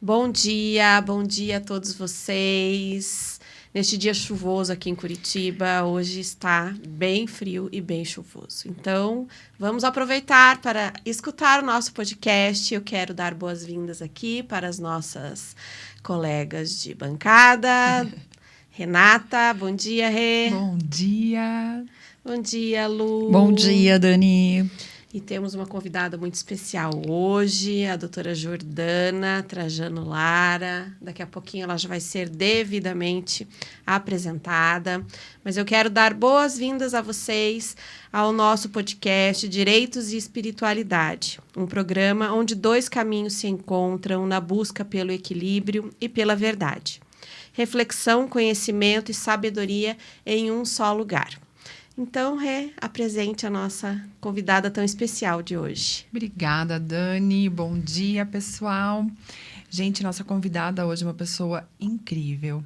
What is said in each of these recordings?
Bom dia a todos vocês. Neste dia chuvoso aqui em Curitiba, hoje está bem frio e bem chuvoso. Então, vamos aproveitar para escutar o nosso podcast. Eu quero dar boas-vindas aqui para as nossas colegas de bancada. Renata, bom dia, Rê. Bom dia. Bom dia, Lu. Bom dia, Dani. E temos uma convidada muito especial hoje, a doutora Jordana Trajano Lara. Daqui a pouquinho ela já vai ser devidamente apresentada. Mas eu quero dar boas-vindas a vocês ao nosso podcast Direitos e Espiritualidade, um programa onde dois caminhos se encontram na busca pelo equilíbrio e pela verdade. Reflexão, conhecimento e sabedoria em um só lugar. Então, Rê, apresente a nossa convidada tão especial de hoje. Obrigada, Dani. Bom dia, pessoal. Gente, nossa convidada hoje é uma pessoa incrível.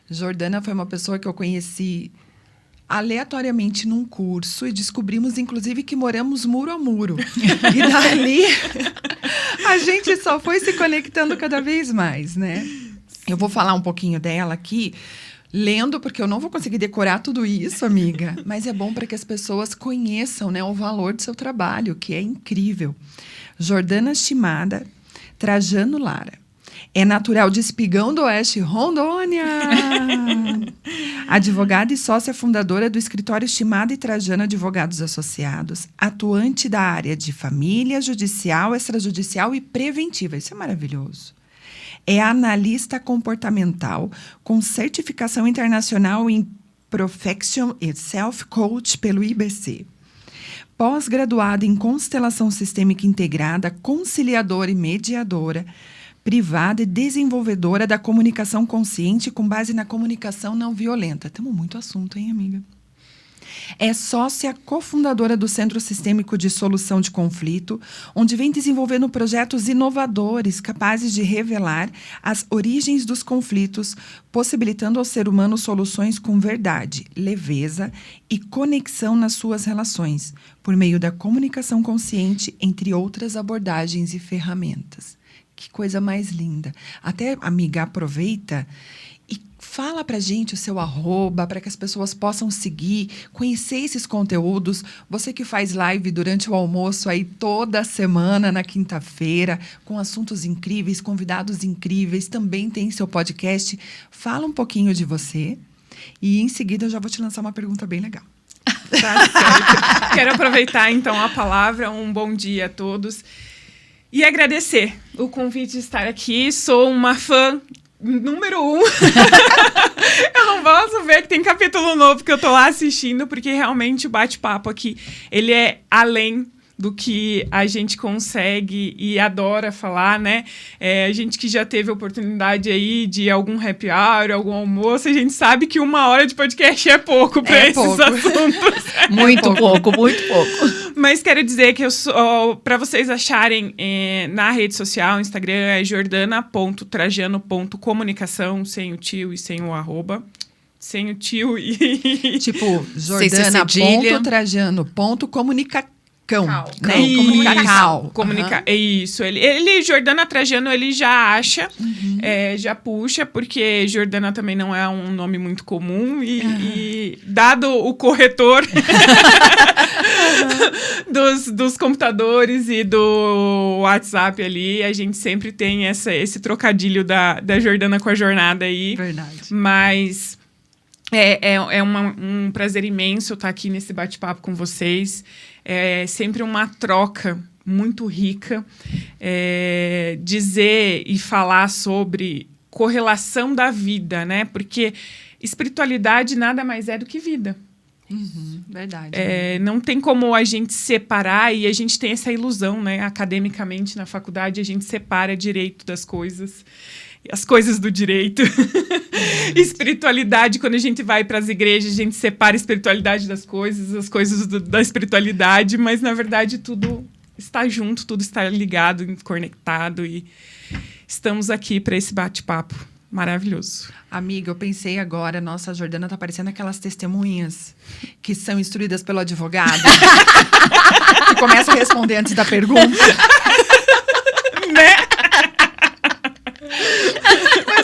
Jordana foi uma pessoa que eu conheci aleatoriamente num curso e descobrimos, inclusive, que moramos muro a muro. E dali, a gente só foi se conectando cada vez mais, né? Eu vou falar um pouquinho dela aqui, lendo, porque eu não vou conseguir decorar tudo isso, amiga. Mas é bom para que as pessoas conheçam, né, o valor do seu trabalho, que é incrível. Jordana Shimada Trajano Lara. É natural de Espigão do Oeste, Rondônia. Advogada e sócia fundadora do escritório Shimada e Trajano Advogados Associados. Atuante da área de família, judicial, extrajudicial e preventiva. Isso é maravilhoso. É analista comportamental com certificação internacional em Professional e Self-Coach pelo IBC. Pós-graduada em constelação sistêmica integrada, conciliadora e mediadora, privada e desenvolvedora da comunicação consciente com base na comunicação não violenta. Temos muito assunto, hein, amiga? É sócia cofundadora do Centro Sistêmico de Solução de Conflito, onde vem desenvolvendo projetos inovadores capazes de revelar as origens dos conflitos, possibilitando ao ser humano soluções com verdade, leveza e conexão nas suas relações, por meio da comunicação consciente, entre outras abordagens e ferramentas. Que coisa mais linda. Até, amiga, aproveita e fala pra gente o seu @, para que as pessoas possam seguir, conhecer esses conteúdos. Você que faz live durante o almoço aí toda semana, na quinta-feira, com assuntos incríveis, convidados incríveis, também tem seu podcast. Fala um pouquinho de você e em seguida eu já vou te lançar uma pergunta bem legal. Tá certo. Quero aproveitar então a palavra, um bom dia a todos e agradecer o convite de estar aqui. Sou uma fã número 1. Eu não posso ver que tem capítulo novo que eu tô lá assistindo, porque realmente o bate-papo aqui, ele é além do que a gente consegue e adora falar, né? A gente que já teve a oportunidade aí de algum happy hour, algum almoço, a gente sabe que 1 hora de podcast é pouco para esses assuntos. Muito pouco. Mas quero dizer que para vocês acharem na rede social, Instagram, é jordana.trajano.comunicação, sem o tio e sem o @. Sem o tio e... Tipo, jordana.trajano.comunicação. Né? Comunicar. É isso. Ele, Jordana Trajano, ele já acha, já puxa, porque Jordana também não é um nome muito comum e dado o corretor dos computadores e do WhatsApp ali, a gente sempre tem esse trocadilho da Jordana com a jornada aí. Verdade. Mas um prazer imenso estar aqui nesse bate-papo com vocês. É sempre uma troca muito rica. Dizer e falar sobre correlação da vida, né? Porque espiritualidade nada mais é do que vida. Verdade. Não tem como a gente separar, e a gente tem essa ilusão, né? Academicamente, na faculdade, a gente separa direito das coisas. As coisas do direito. Espiritualidade, quando a gente vai para as igrejas, a gente separa a espiritualidade das coisas, as coisas da espiritualidade, mas, na verdade, tudo está junto, tudo está ligado, conectado, e estamos aqui para esse bate-papo maravilhoso. Amiga, eu pensei agora, nossa, a Jordana tá parecendo aquelas testemunhas que são instruídas pelo advogado, que começa a responder antes da pergunta. Né?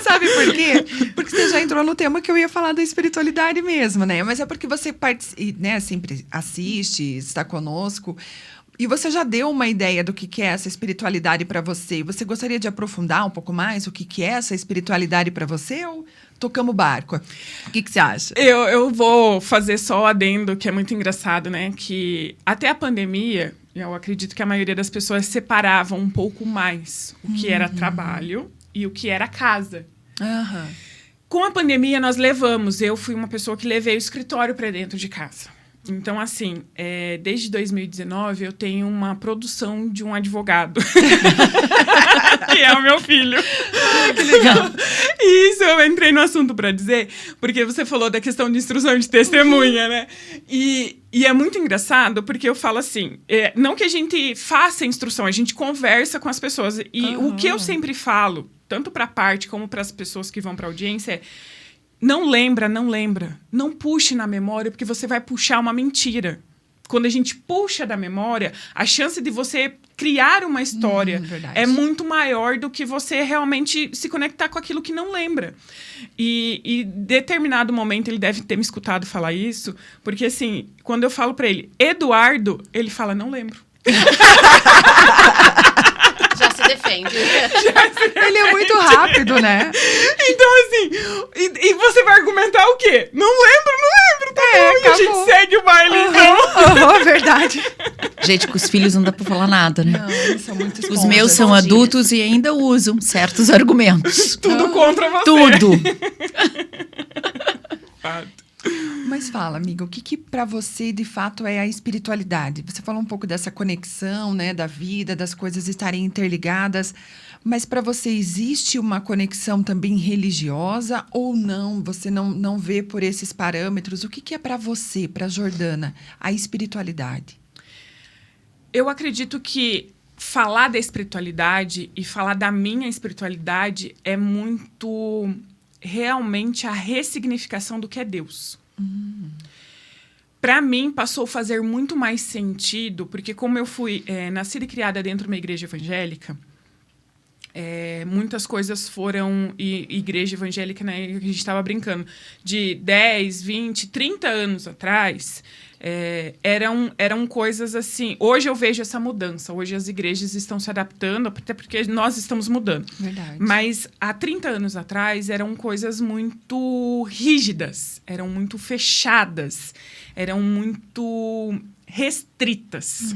Sabe por quê? Porque você já entrou no tema que eu ia falar da espiritualidade mesmo, né? Mas é porque você né, sempre assiste, está conosco. E você já deu uma ideia do que é essa espiritualidade para você. Você gostaria de aprofundar um pouco mais o que é essa espiritualidade para você? Ou tocamos barco? O que você acha? Eu vou fazer só o adendo, que é muito engraçado, né? Que até a pandemia, eu acredito que a maioria das pessoas separavam um pouco mais o que era trabalho e o que era casa. Aham. Com a pandemia, eu fui uma pessoa que levei o escritório para dentro de casa. Então, assim, desde 2019, eu tenho uma produção de um advogado. Que é o meu filho. Ai, que legal. Isso, eu entrei no assunto para dizer, porque você falou da questão de instrução de testemunha, né? E é muito engraçado, porque eu falo assim, não que a gente faça instrução, a gente conversa com as pessoas. E o que eu sempre falo, tanto para a parte como para as pessoas que vão para a audiência, é: não lembra. Não puxe na memória, porque você vai puxar uma mentira. Quando a gente puxa da memória, a chance de você criar uma história é muito maior do que você realmente se conectar com aquilo que não lembra. E em determinado momento ele deve ter me escutado falar isso, porque assim, quando eu falo para ele, Eduardo, ele fala, não lembro. Já se defende. Ele é muito rápido, né? Então, assim, e você vai argumentar o quê? Não lembro, tá bom. E a acabou. gente segue o baile, então. Verdade. Gente, com os filhos não dá pra falar nada, né? Não, eles são muito Os esponjas. meus são adultos e ainda usam certos argumentos. Tudo contra você. Tudo. Mas fala, amiga, o que para você, de fato, é a espiritualidade? Você falou um pouco dessa conexão, né, da vida, das coisas estarem interligadas, mas para você existe uma conexão também religiosa ou não? Você não vê por esses parâmetros? O que é para você, para Jordana, a espiritualidade? Eu acredito que falar da espiritualidade e falar da minha espiritualidade é muito realmente a ressignificação do que é Deus. Para mim, passou a fazer muito mais sentido, porque como eu fui nascida e criada dentro de uma igreja evangélica, muitas coisas foram... igreja evangélica, né, que a gente estava brincando, de 10, 20, 30 anos atrás... eram coisas assim... Hoje eu vejo essa mudança. Hoje as igrejas estão se adaptando, até porque nós estamos mudando. Verdade. Mas há 30 anos atrás eram coisas muito rígidas, eram muito fechadas, eram muito restritas.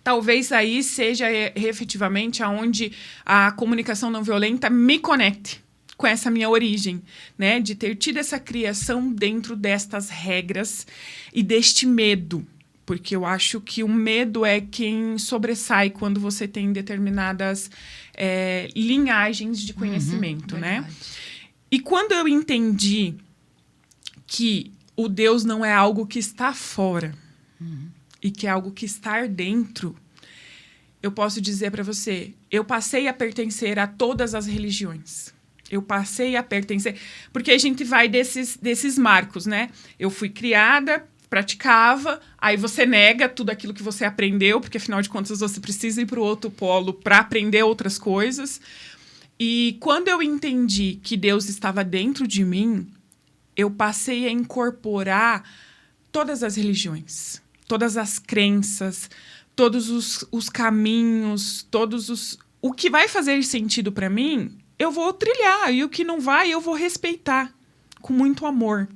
Talvez aí seja efetivamente aonde a comunicação não violenta me conecte com essa minha origem, né? De ter tido essa criação dentro destas regras e deste medo. Porque eu acho que o medo é quem sobressai quando você tem determinadas linhagens de conhecimento, né? E quando eu entendi que o Deus não é algo que está fora e que é algo que está dentro, eu posso dizer para você, eu passei a pertencer a todas as religiões. Eu passei a pertencer... Porque a gente vai desses marcos, né? Eu fui criada, praticava, aí você nega tudo aquilo que você aprendeu, porque, afinal de contas, você precisa ir para o outro polo para aprender outras coisas. E quando eu entendi que Deus estava dentro de mim, eu passei a incorporar todas as religiões, todas as crenças, todos os caminhos, o que vai fazer sentido para mim... eu vou trilhar, e o que não vai, eu vou respeitar, com muito amor.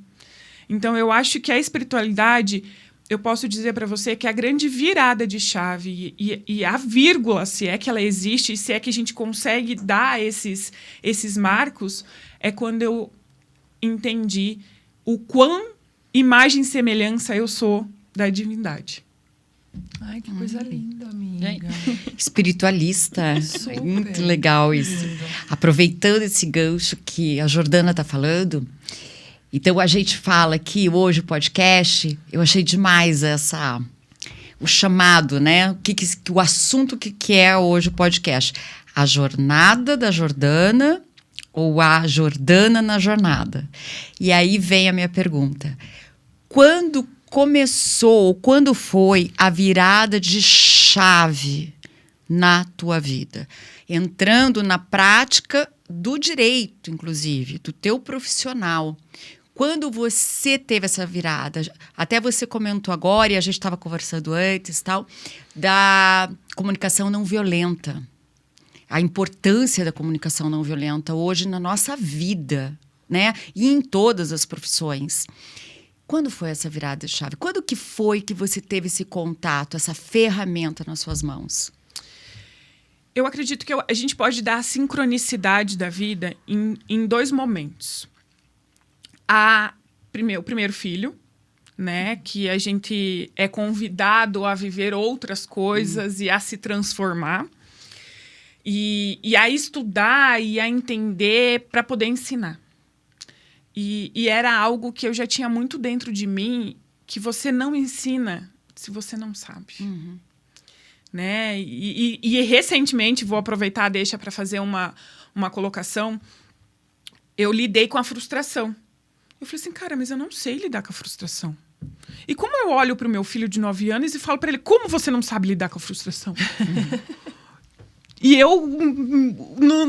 Então, eu acho que a espiritualidade, eu posso dizer para você que a grande virada de chave e a vírgula, se é que ela existe, se é que a gente consegue dar esses marcos, é quando eu entendi o quão imagem e semelhança eu sou da divindade. Ai, que coisa linda, amiga. Espiritualista. Super. Muito legal isso. Aproveitando esse gancho que a Jordana está falando, então a gente fala aqui hoje o podcast, eu achei demais o chamado, né? O assunto que é hoje o podcast. A jornada da Jordana ou a Jordana na jornada? E aí vem a minha pergunta. Quando foi a virada de chave na tua vida? entrando na prática do direito, inclusive, do teu profissional. Quando você teve essa virada, até você comentou agora, e a gente estava conversando antes, tal, da comunicação não violenta. A importância da comunicação não violenta hoje na nossa vida, né? E em todas as profissões. Quando foi essa virada de chave? Quando que foi que você teve esse contato, essa ferramenta nas suas mãos? Eu acredito que a gente pode dar a sincronicidade da vida em 2 momentos. O primeiro filho, né? Que a gente é convidado a viver outras coisas e a se transformar. E a estudar e a entender para poder ensinar. E era algo que eu já tinha muito dentro de mim, que você não ensina se você não sabe. Uhum. Né? E recentemente, vou aproveitar a deixa para fazer uma colocação, eu lidei com a frustração. Eu falei assim, cara, mas eu não sei lidar com a frustração. E como eu olho para o meu filho de 9 anos e falo para ele, como você não sabe lidar com a frustração? E eu,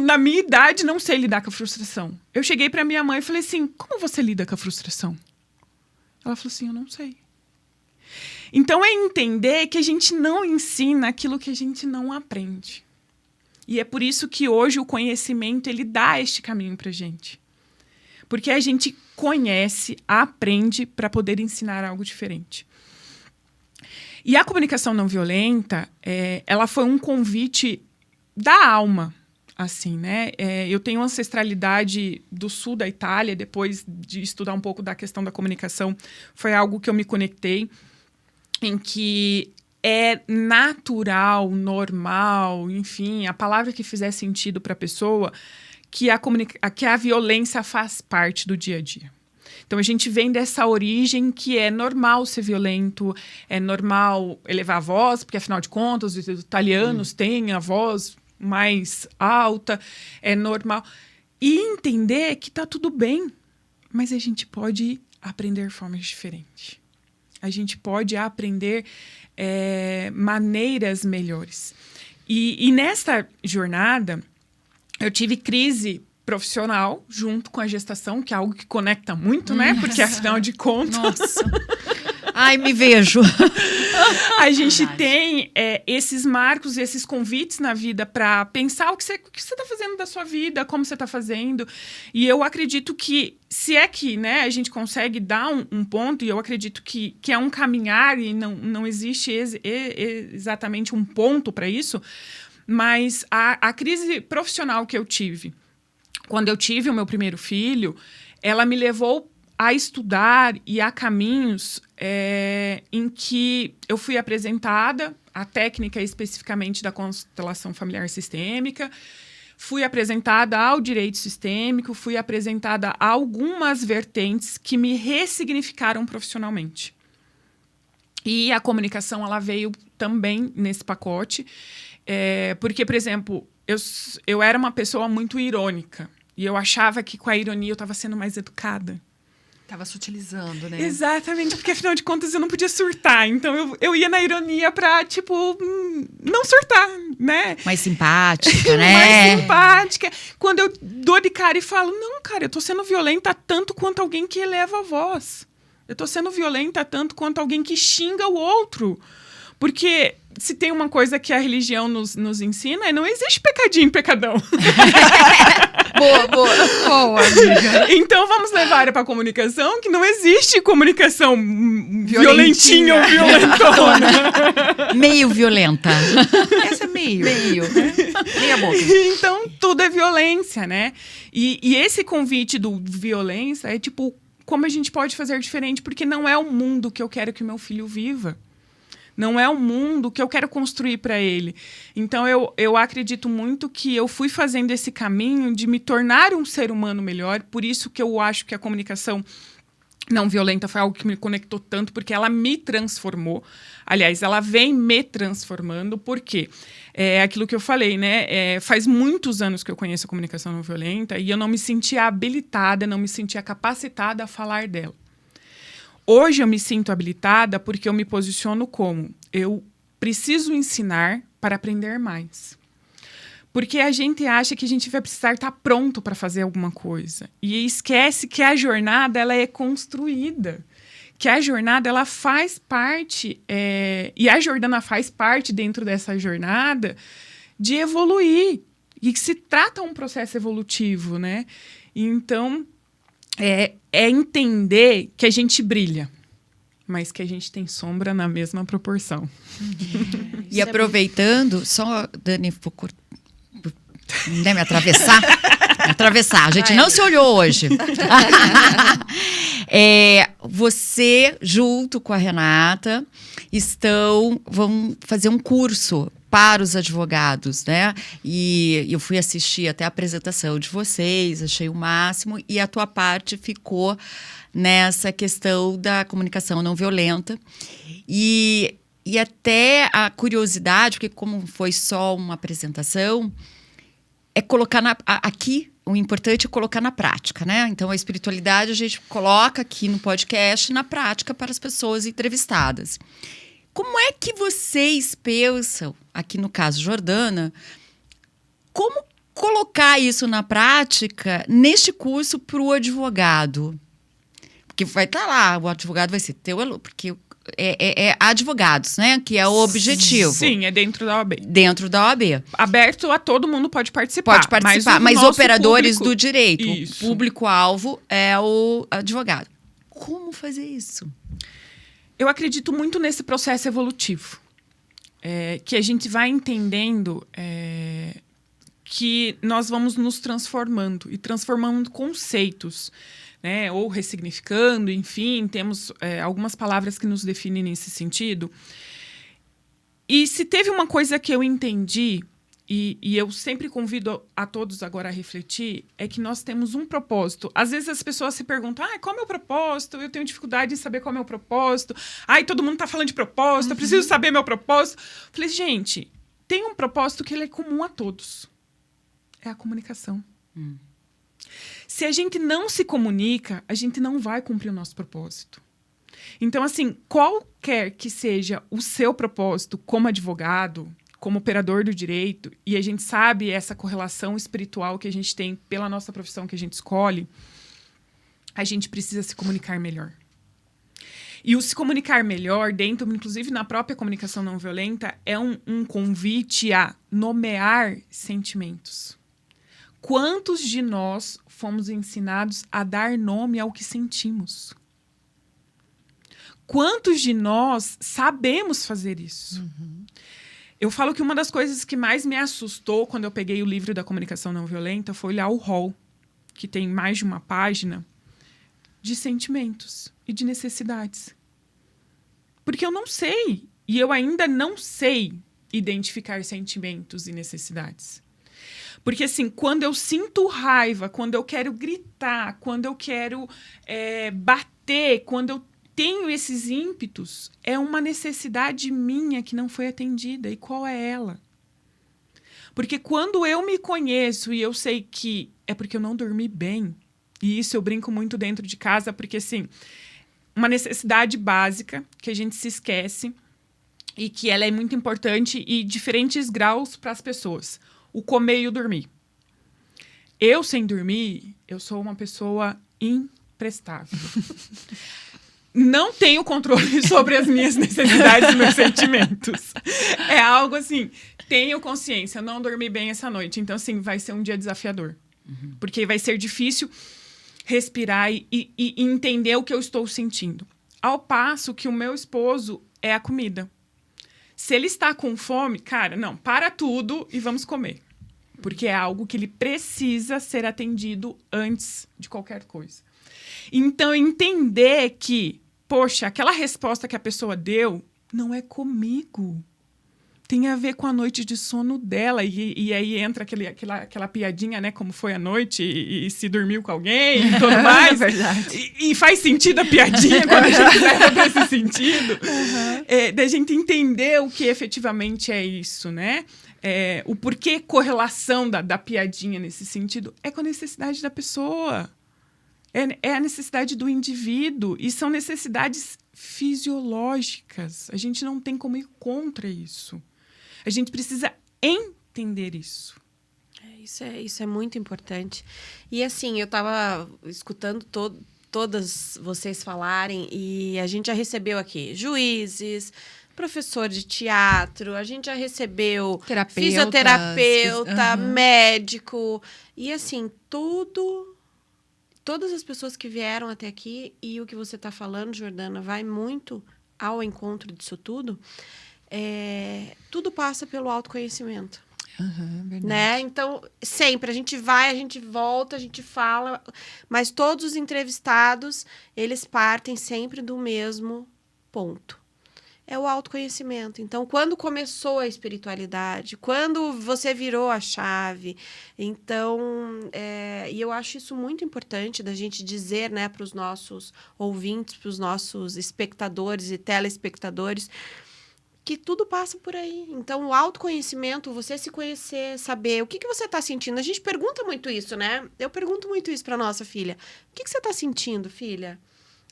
na minha idade, não sei lidar com a frustração. Eu cheguei para minha mãe e falei assim, como você lida com a frustração? Ela falou assim, eu não sei. Então, é entender que a gente não ensina aquilo que a gente não aprende. E é por isso que hoje o conhecimento, ele dá este caminho pra gente. Porque a gente conhece, aprende para poder ensinar algo diferente. E a comunicação não violenta, ela foi um convite da alma, assim, né? Eu tenho ancestralidade do sul da Itália, depois de estudar um pouco da questão da comunicação, foi algo que eu me conectei, em que é natural, normal, enfim, a palavra que fizer sentido para a pessoa, que a violência faz parte do dia a dia. Então, a gente vem dessa origem que é normal ser violento, é normal elevar a voz, porque, afinal de contas, os italianos têm a voz mais alta, é normal. E entender que tá tudo bem, mas a gente pode aprender formas diferentes. A gente pode aprender maneiras melhores. E nessa jornada, eu tive crise profissional junto com a gestação, que é algo que conecta muito, né? Porque, afinal de contas... Nossa! Ai, me vejo! A gente tem esses marcos, esses convites na vida para pensar o que você está fazendo da sua vida, como você está fazendo. E eu acredito que, se é que, né, a gente consegue dar um ponto, e eu acredito que é um caminhar e não existe exatamente um ponto para isso, mas a crise profissional que eu tive, quando eu tive o meu primeiro filho, ela me levou a estudar e a caminhos em que eu fui apresentada a técnica especificamente da constelação familiar sistêmica, fui apresentada ao direito sistêmico, fui apresentada a algumas vertentes que me ressignificaram profissionalmente. E a comunicação, ela veio também nesse pacote, porque, por exemplo, eu era uma pessoa muito irônica e eu achava que com a ironia eu estava sendo mais educada. Tava sutilizando, né? Exatamente, porque afinal de contas eu não podia surtar. Então eu ia na ironia pra, tipo, não surtar, né? Mais simpática, né? Mais simpática. Quando eu dou de cara e falo, não, cara, eu tô sendo violenta tanto quanto alguém que eleva a voz. Eu tô sendo violenta tanto quanto alguém que xinga o outro. Porque se tem uma coisa que a religião nos ensina, não existe pecadinho, pecadão. Boa, amiga. Então vamos levar para a comunicação, que não existe comunicação violentinha ou violentona. Meio violenta. Essa é meio. Meia boca. Então tudo é violência, né? E esse convite do violência é tipo, como a gente pode fazer diferente? Porque não é o mundo que eu quero que o meu filho viva. Não é o mundo que eu quero construir para ele. Então, eu acredito muito que eu fui fazendo esse caminho de me tornar um ser humano melhor. Por isso que eu acho que a comunicação não violenta foi algo que me conectou tanto, porque ela me transformou. Aliás, ela vem me transformando. Por quê? É aquilo que eu falei, né? Faz muitos anos que eu conheço a comunicação não violenta e eu não me sentia habilitada, não me sentia capacitada a falar dela. Hoje eu me sinto habilitada porque eu me posiciono como eu preciso ensinar para aprender mais. Porque a gente acha que a gente vai precisar estar pronto para fazer alguma coisa. E esquece que a jornada ela é construída. Que a jornada ela faz parte, e a Jordana faz parte dentro dessa jornada de evoluir. E que se trata um processo evolutivo, né? Então, é entender que a gente brilha, mas que a gente tem sombra na mesma proporção. E aproveitando, só, Dani, me atravessar. A gente não se olhou hoje. Você, junto com a Renata, vão fazer um curso para os advogados, né? E eu fui assistir até a apresentação de vocês, achei o máximo, e a tua parte ficou nessa questão da comunicação não violenta. E até a curiosidade, porque como foi só uma apresentação, é colocar aqui, o importante é colocar na prática, né? Então, a espiritualidade a gente coloca aqui no podcast, na prática para as pessoas entrevistadas. Como é que vocês pensam, aqui no caso Jordana, como colocar isso na prática neste curso para o advogado? Porque vai estar lá, o advogado vai ser teu aluno, porque é advogados, né? Que é o objetivo. Sim, é dentro da OAB. Dentro da OAB. Aberto a todo mundo, pode participar. Mas operadores do direito. Isso. O público-alvo é o advogado. Como fazer isso? Eu acredito muito nesse processo evolutivo. Que a gente vai entendendo que nós vamos nos transformando e transformando conceitos, né? Ou ressignificando, enfim, temos algumas palavras que nos definem nesse sentido. E se teve uma coisa que eu entendi, e eu sempre convido a todos agora a refletir, é que nós temos um propósito. Às vezes as pessoas se perguntam, qual é o meu propósito? Eu tenho dificuldade em saber qual é o meu propósito. Todo mundo está falando de propósito, eu preciso saber meu propósito. Falei, gente, tem um propósito que ele é comum a todos. É a comunicação. Se a gente não se comunica, a gente não vai cumprir o nosso propósito. Então, assim, qualquer que seja o seu propósito como advogado, como operador do direito, e a gente sabe essa correlação espiritual que a gente tem pela nossa profissão que a gente escolhe, a gente precisa se comunicar melhor. E o se comunicar melhor, dentro, inclusive na própria comunicação não violenta, é um convite a nomear sentimentos. Quantos de nós fomos ensinados a dar nome ao que sentimos? Quantos de nós sabemos fazer isso? Eu falo que uma das coisas que mais me assustou quando eu peguei o livro da comunicação não violenta foi olhar o rol, que tem mais de uma página, de sentimentos e de necessidades. Porque eu não sei, e eu ainda não sei identificar sentimentos e necessidades. Porque, assim, quando eu sinto raiva, quando eu quero gritar, quando eu quero bater, quando eu tenho esses ímpetos, é uma necessidade minha que não foi atendida. E qual é ela? Porque quando eu me conheço e eu sei que é porque eu não dormi bem, e isso eu brinco muito dentro de casa, porque, assim, uma necessidade básica que a gente se esquece e que ela é muito importante e diferentes graus para as pessoas. O comer e o dormir. Eu, sem dormir, eu sou uma pessoa imprestável. Não tenho controle sobre as minhas necessidades e meus sentimentos. É algo assim, tenho consciência, não dormi bem essa noite. Então, assim, vai ser um dia desafiador. Porque vai ser difícil respirar e entender o que eu estou sentindo. Ao passo que o meu esposo é a comida. Se ele está com fome, cara, não, para tudo e vamos comer. Porque é algo que ele precisa ser atendido antes de qualquer coisa. Então, entender que, poxa, aquela resposta que a pessoa deu não é comigo. Tem a ver com a noite de sono dela. E aí entra aquela piadinha, né? Como foi a noite e se dormiu com alguém e tudo mais. Verdade. E faz sentido a piadinha quando a gente leva para esse sentido. Da gente entender o que efetivamente é isso, né? O porquê correlação da piadinha nesse sentido é com a necessidade da pessoa. É a necessidade do indivíduo. E são necessidades fisiológicas. A gente não tem como ir contra isso. A gente precisa entender isso. Isso é muito importante. E assim, eu estava escutando todas vocês falarem e a gente já recebeu aqui juízes, professor de teatro, a gente já recebeu fisioterapeuta, médico. E assim, todas as pessoas que vieram até aqui e o que você está falando, Jordana, vai muito ao encontro disso tudo. Tudo passa pelo autoconhecimento. Verdade. Né? Então, sempre, a gente vai, a gente volta, a gente fala, mas todos os entrevistados, eles partem sempre do mesmo ponto. É o autoconhecimento. Então, quando começou a espiritualidade, quando você virou a chave, então, e eu acho isso muito importante da gente dizer, né, para os nossos ouvintes, para os nossos espectadores e telespectadores, que tudo passa por aí. Então, o autoconhecimento, você se conhecer, saber o que você está sentindo. A gente pergunta muito isso, né? Eu pergunto muito isso para nossa filha. O que você está sentindo, filha?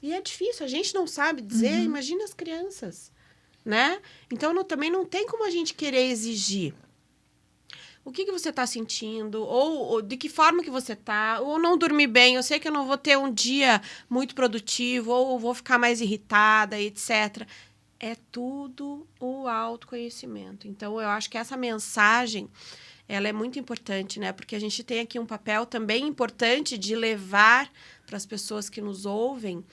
E é difícil, a gente não sabe dizer. Imagina as crianças, né? Então, também não tem como a gente querer exigir. O que você está sentindo? Ou de que forma que você está? Ou não dormir bem. Eu sei que eu não vou ter um dia muito produtivo, ou vou ficar mais irritada, etc., é tudo o autoconhecimento. Então, eu acho que essa mensagem, ela é muito importante, né? Porque a gente tem aqui um papel também importante de levar para as pessoas que nos ouvem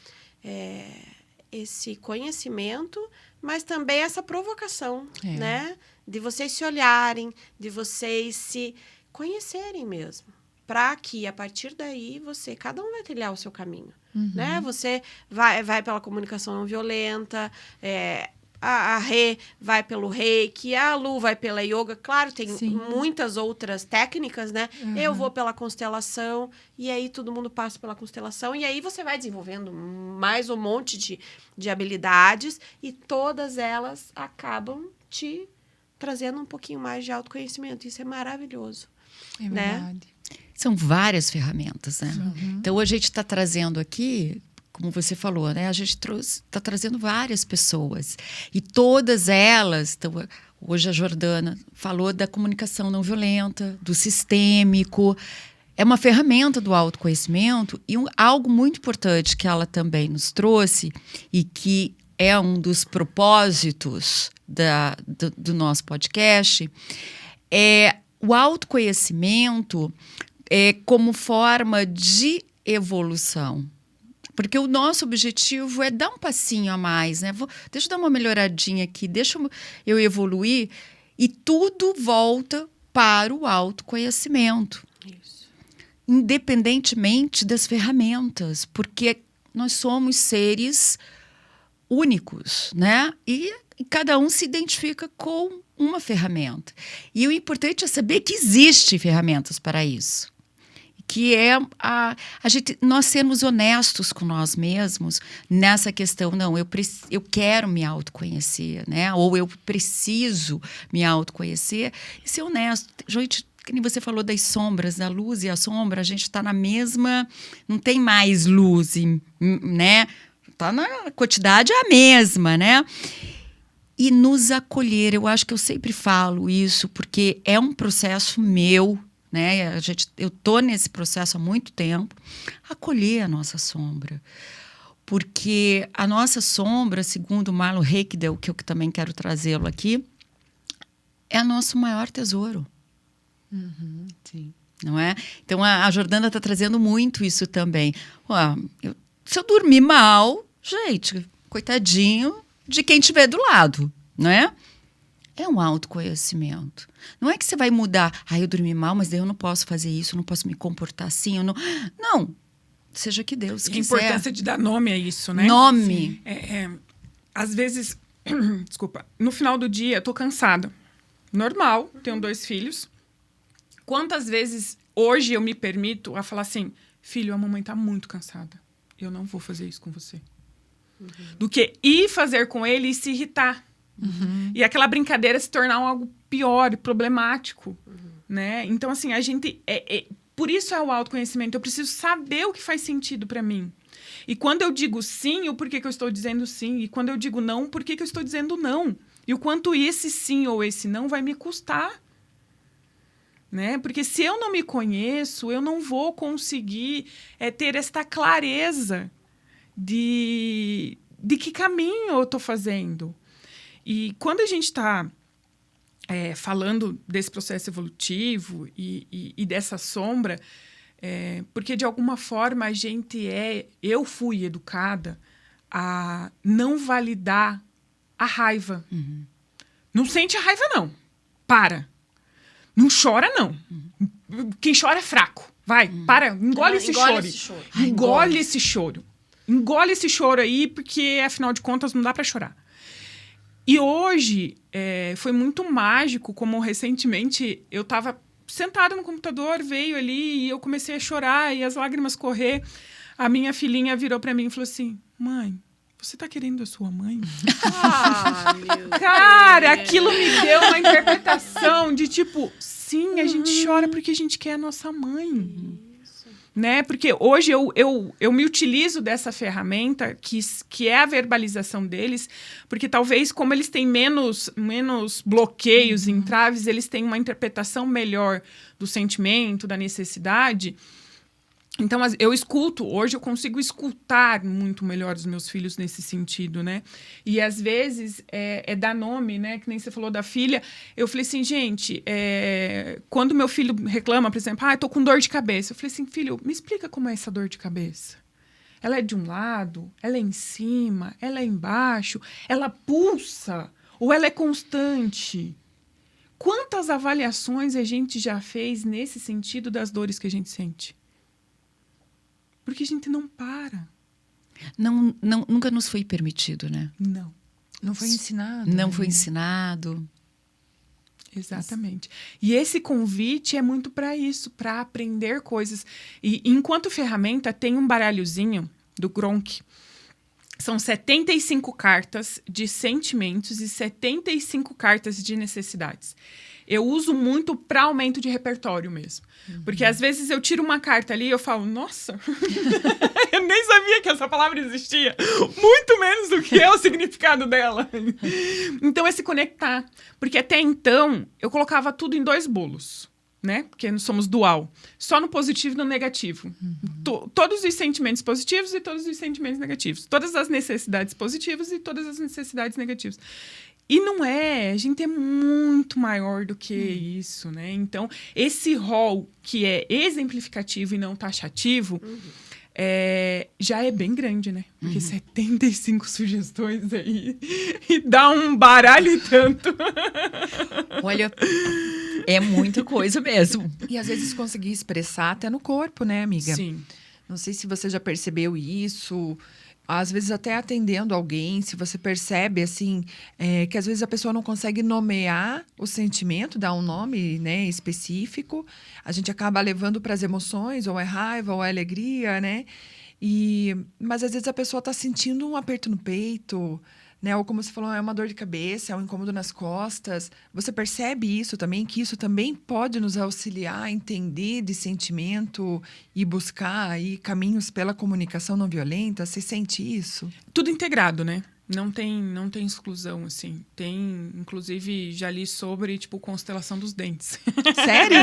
esse conhecimento, mas também essa provocação, né? De vocês se olharem, de vocês se conhecerem mesmo. Para que, a partir daí, cada um vai trilhar o seu caminho. Né? Você vai pela comunicação não violenta, a Rê vai pelo reiki, a Lu vai pela yoga. Claro, tem muitas outras técnicas, né? Eu vou pela constelação, e aí todo mundo passa pela constelação, e aí você vai desenvolvendo mais um monte de habilidades, e todas elas acabam te trazendo um pouquinho mais de autoconhecimento. Isso é maravilhoso. É verdade. Né? São várias ferramentas, né? Então, a gente está trazendo aqui, como você falou, né? A gente está trazendo várias pessoas. E todas elas... Então, hoje a Jordana falou da comunicação não violenta, do sistêmico. É uma ferramenta do autoconhecimento. E algo muito importante que ela também nos trouxe e que é um dos propósitos do nosso podcast é o autoconhecimento como forma de evolução. Porque o nosso objetivo é dar um passinho a mais, né? Deixa eu dar uma melhoradinha aqui, deixa eu evoluir, e tudo volta para o autoconhecimento. Isso. Independentemente das ferramentas, porque nós somos seres únicos, né? E cada um se identifica com uma ferramenta. E o importante é saber que existem ferramentas para isso. Que é nós sermos honestos com nós mesmos nessa questão. Não, eu quero me autoconhecer, né? Ou eu preciso me autoconhecer e ser honesto. Gente, como você falou das sombras, da luz e a sombra, a gente está na mesma... Não tem mais luz, né? Está na quantidade a mesma, né? E nos acolher. Eu acho que eu sempre falo isso, porque é um processo meu, né? Eu estou nesse processo há muito tempo, acolher a nossa sombra. Porque a nossa sombra, segundo o Marlon Reikdel, que eu também quero trazê-lo aqui, é o nosso maior tesouro. Sim. Não é? Então, a Jordana está trazendo muito isso também. Se eu dormir mal, gente, coitadinho de quem estiver do lado, não é? É um autoconhecimento. Não é que você vai mudar. Eu dormi mal, mas daí eu não posso fazer isso, eu não posso me comportar assim. Não. Seja que Deus quiser. A importância de dar nome a isso, né? Nome. Às vezes, desculpa, no final do dia eu tô cansada. Normal, tenho 2 filhos. Quantas vezes hoje eu me permito a falar assim, filho, a mamãe tá muito cansada. Eu não vou fazer isso com você. Do que ir fazer com ele e se irritar. E aquela brincadeira se tornar algo pior e problemático. Né? Então, assim, a gente... por isso é o autoconhecimento. Eu preciso saber o que faz sentido para mim. E quando eu digo sim, o porquê que eu estou dizendo sim. E quando eu digo não, o porquê que eu estou dizendo não. E o quanto esse sim ou esse não vai me custar. né? Porque se eu não me conheço, eu não vou conseguir ter esta clareza de que caminho eu estou fazendo. E quando a gente está falando desse processo evolutivo e dessa sombra, porque de alguma forma eu fui educada a não validar a raiva. Uhum. Não sente a raiva, não. Para. Não chora, não. Quem chora é fraco. Vai, para, engole esse choro. Engole esse choro. Engole esse choro aí, porque, afinal de contas, não dá para chorar. E hoje, foi muito mágico, como recentemente eu estava sentada no computador, veio ali e eu comecei a chorar e as lágrimas correr. A minha filhinha virou para mim e falou assim: mãe, você tá querendo a sua mãe? Meu Cara, Deus. aquilo me deu uma interpretação de tipo, sim, a gente chora porque a gente quer a nossa mãe. Né? Porque hoje eu me utilizo dessa ferramenta que é a verbalização deles, porque talvez como eles têm menos bloqueios e entraves, eles têm uma interpretação melhor do sentimento, da necessidade. Então, hoje eu consigo escutar muito melhor os meus filhos nesse sentido, né? E às vezes dar nome, né? Que nem você falou da filha. Eu falei assim, gente, quando meu filho reclama, por exemplo, tô com dor de cabeça. Eu falei assim, filho, me explica como é essa dor de cabeça. Ela é de um lado, ela é em cima, ela é embaixo, ela pulsa ou ela é constante? Quantas avaliações a gente já fez nesse sentido das dores que a gente sente? Porque a gente não para. Nunca nos foi permitido, né? Não. Não foi ensinado. Não né? foi ensinado. Exatamente. E esse convite é muito para isso, para aprender coisas. E enquanto ferramenta, tem um baralhozinho do Gronk. São 75 cartas de sentimentos e 75 cartas de necessidades. Eu uso muito para aumento de repertório mesmo. Porque às vezes eu tiro uma carta ali e eu falo, nossa, eu nem sabia que essa palavra existia. Muito menos do que é o significado dela. Então é se conectar. Porque até então eu colocava tudo em 2 bolos, né? Porque nós somos dual. Só no positivo e no negativo. Todos os sentimentos positivos e todos os sentimentos negativos. Todas as necessidades positivas e todas as necessidades negativas. E não a gente é muito maior do que isso, né? Então, esse rol que é exemplificativo e não taxativo, já é bem grande, né? Porque 75 sugestões aí e dá um baralho e tanto. Olha, é muita coisa mesmo. E às vezes conseguir expressar até no corpo, né, amiga? Sim. Não sei se você já percebeu isso. Às vezes até atendendo alguém, se você percebe, assim, que às vezes a pessoa não consegue nomear o sentimento, dar um nome, né, específico. A gente acaba levando para as emoções, ou é raiva, ou é alegria, né? Mas às vezes a pessoa está sentindo um aperto no peito, né? Ou como você falou, é uma dor de cabeça, é um incômodo nas costas. Você percebe isso também, que isso também pode nos auxiliar a entender de sentimento e buscar aí caminhos pela comunicação não violenta? Você sente isso? Tudo integrado, né? Não tem exclusão, assim. Tem, inclusive, já li sobre, tipo, constelação dos dentes. Sério?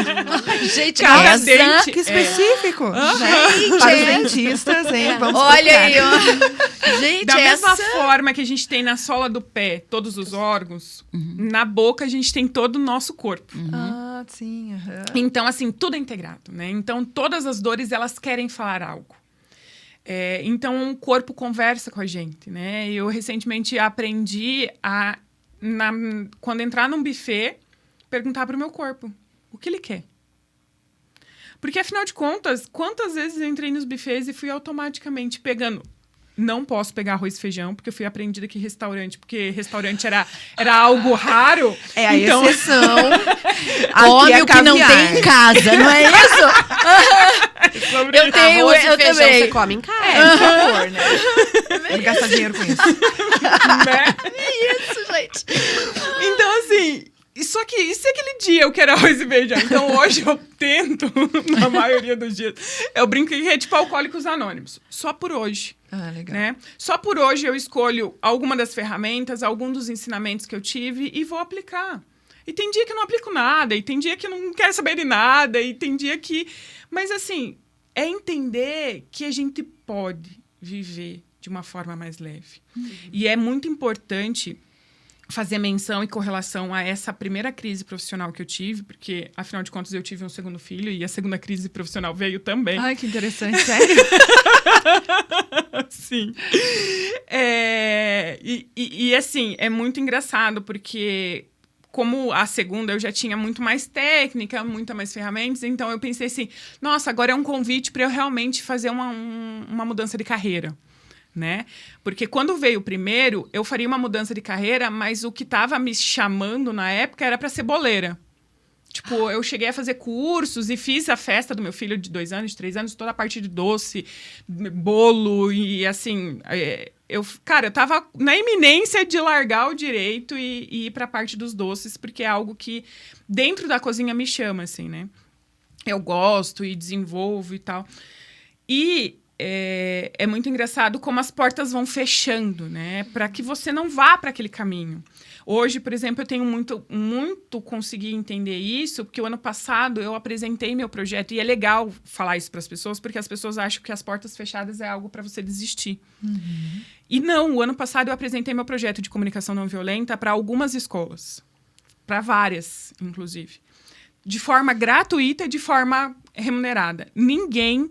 Gente, Cada essa... dente Que específico! Gente, Para os dentistas, hein? Vamos olha procurar. aí, ó. Gente, Da mesma essa... forma que a gente tem na sola do pé todos os órgãos, na boca a gente tem todo o nosso corpo. Ah, sim. Aham. Então, assim, tudo é integrado, né? Então, todas as dores, elas querem falar algo. Então, o corpo conversa com a gente, né? Eu, recentemente, aprendi a, quando entrar num buffet, perguntar para o meu corpo o que ele quer. Porque, afinal de contas, quantas vezes eu entrei nos buffets e fui automaticamente pegando... Não posso pegar arroz e feijão, porque eu fui aprendida que porque restaurante era algo raro. É a então... exceção. Come Aqui o que não tem em casa, não é isso? Eu tenho, Arroz e eu feijão também. você come em casa. Por favor, né? Não gastar dinheiro com isso. né? É isso, gente. Então, assim... Só que, e se aquele dia eu quero arroz e feijão? Então, hoje eu tento, na maioria dos dias. Eu brinco que é tipo Alcoólicos Anônimos. Só por hoje. Ah, legal. Né? Só por hoje eu escolho alguma das ferramentas, algum dos ensinamentos que eu tive e vou aplicar. E tem dia que eu não aplico nada, e tem dia que eu não quero saber de nada, e tem dia que... Mas, assim, é entender que a gente pode viver de uma forma mais leve. E é muito importante fazer menção e correlação a essa primeira crise profissional que eu tive, porque, afinal de contas, eu tive um segundo filho e a segunda crise profissional veio também. Ai, que interessante, sério? Sim. E, assim, é muito engraçado, porque como a segunda eu já tinha muito mais técnica, muito mais ferramentas, então eu pensei assim, nossa, agora é um convite para eu realmente fazer uma mudança de carreira. Né? Porque quando veio o primeiro, eu faria uma mudança de carreira, mas o que estava me chamando na época era para ser boleira. Tipo, eu cheguei a fazer cursos e fiz a festa do meu filho de 2 anos, de 3 anos, toda a parte de doce, bolo e assim... Eu tava na iminência de largar o direito e ir para a parte dos doces, porque é algo que dentro da cozinha me chama, assim, né? Eu gosto e desenvolvo e tal. E... É muito engraçado como as portas vão fechando, né? Para que você não vá para aquele caminho. Hoje, por exemplo, eu tenho muito consegui entender isso, porque o ano passado eu apresentei meu projeto, e é legal falar isso para as pessoas, porque as pessoas acham que as portas fechadas é algo para você desistir. Uhum. E não, o ano passado eu apresentei meu projeto de comunicação não violenta para algumas escolas, para várias, inclusive. De forma gratuita e de forma remunerada. Ninguém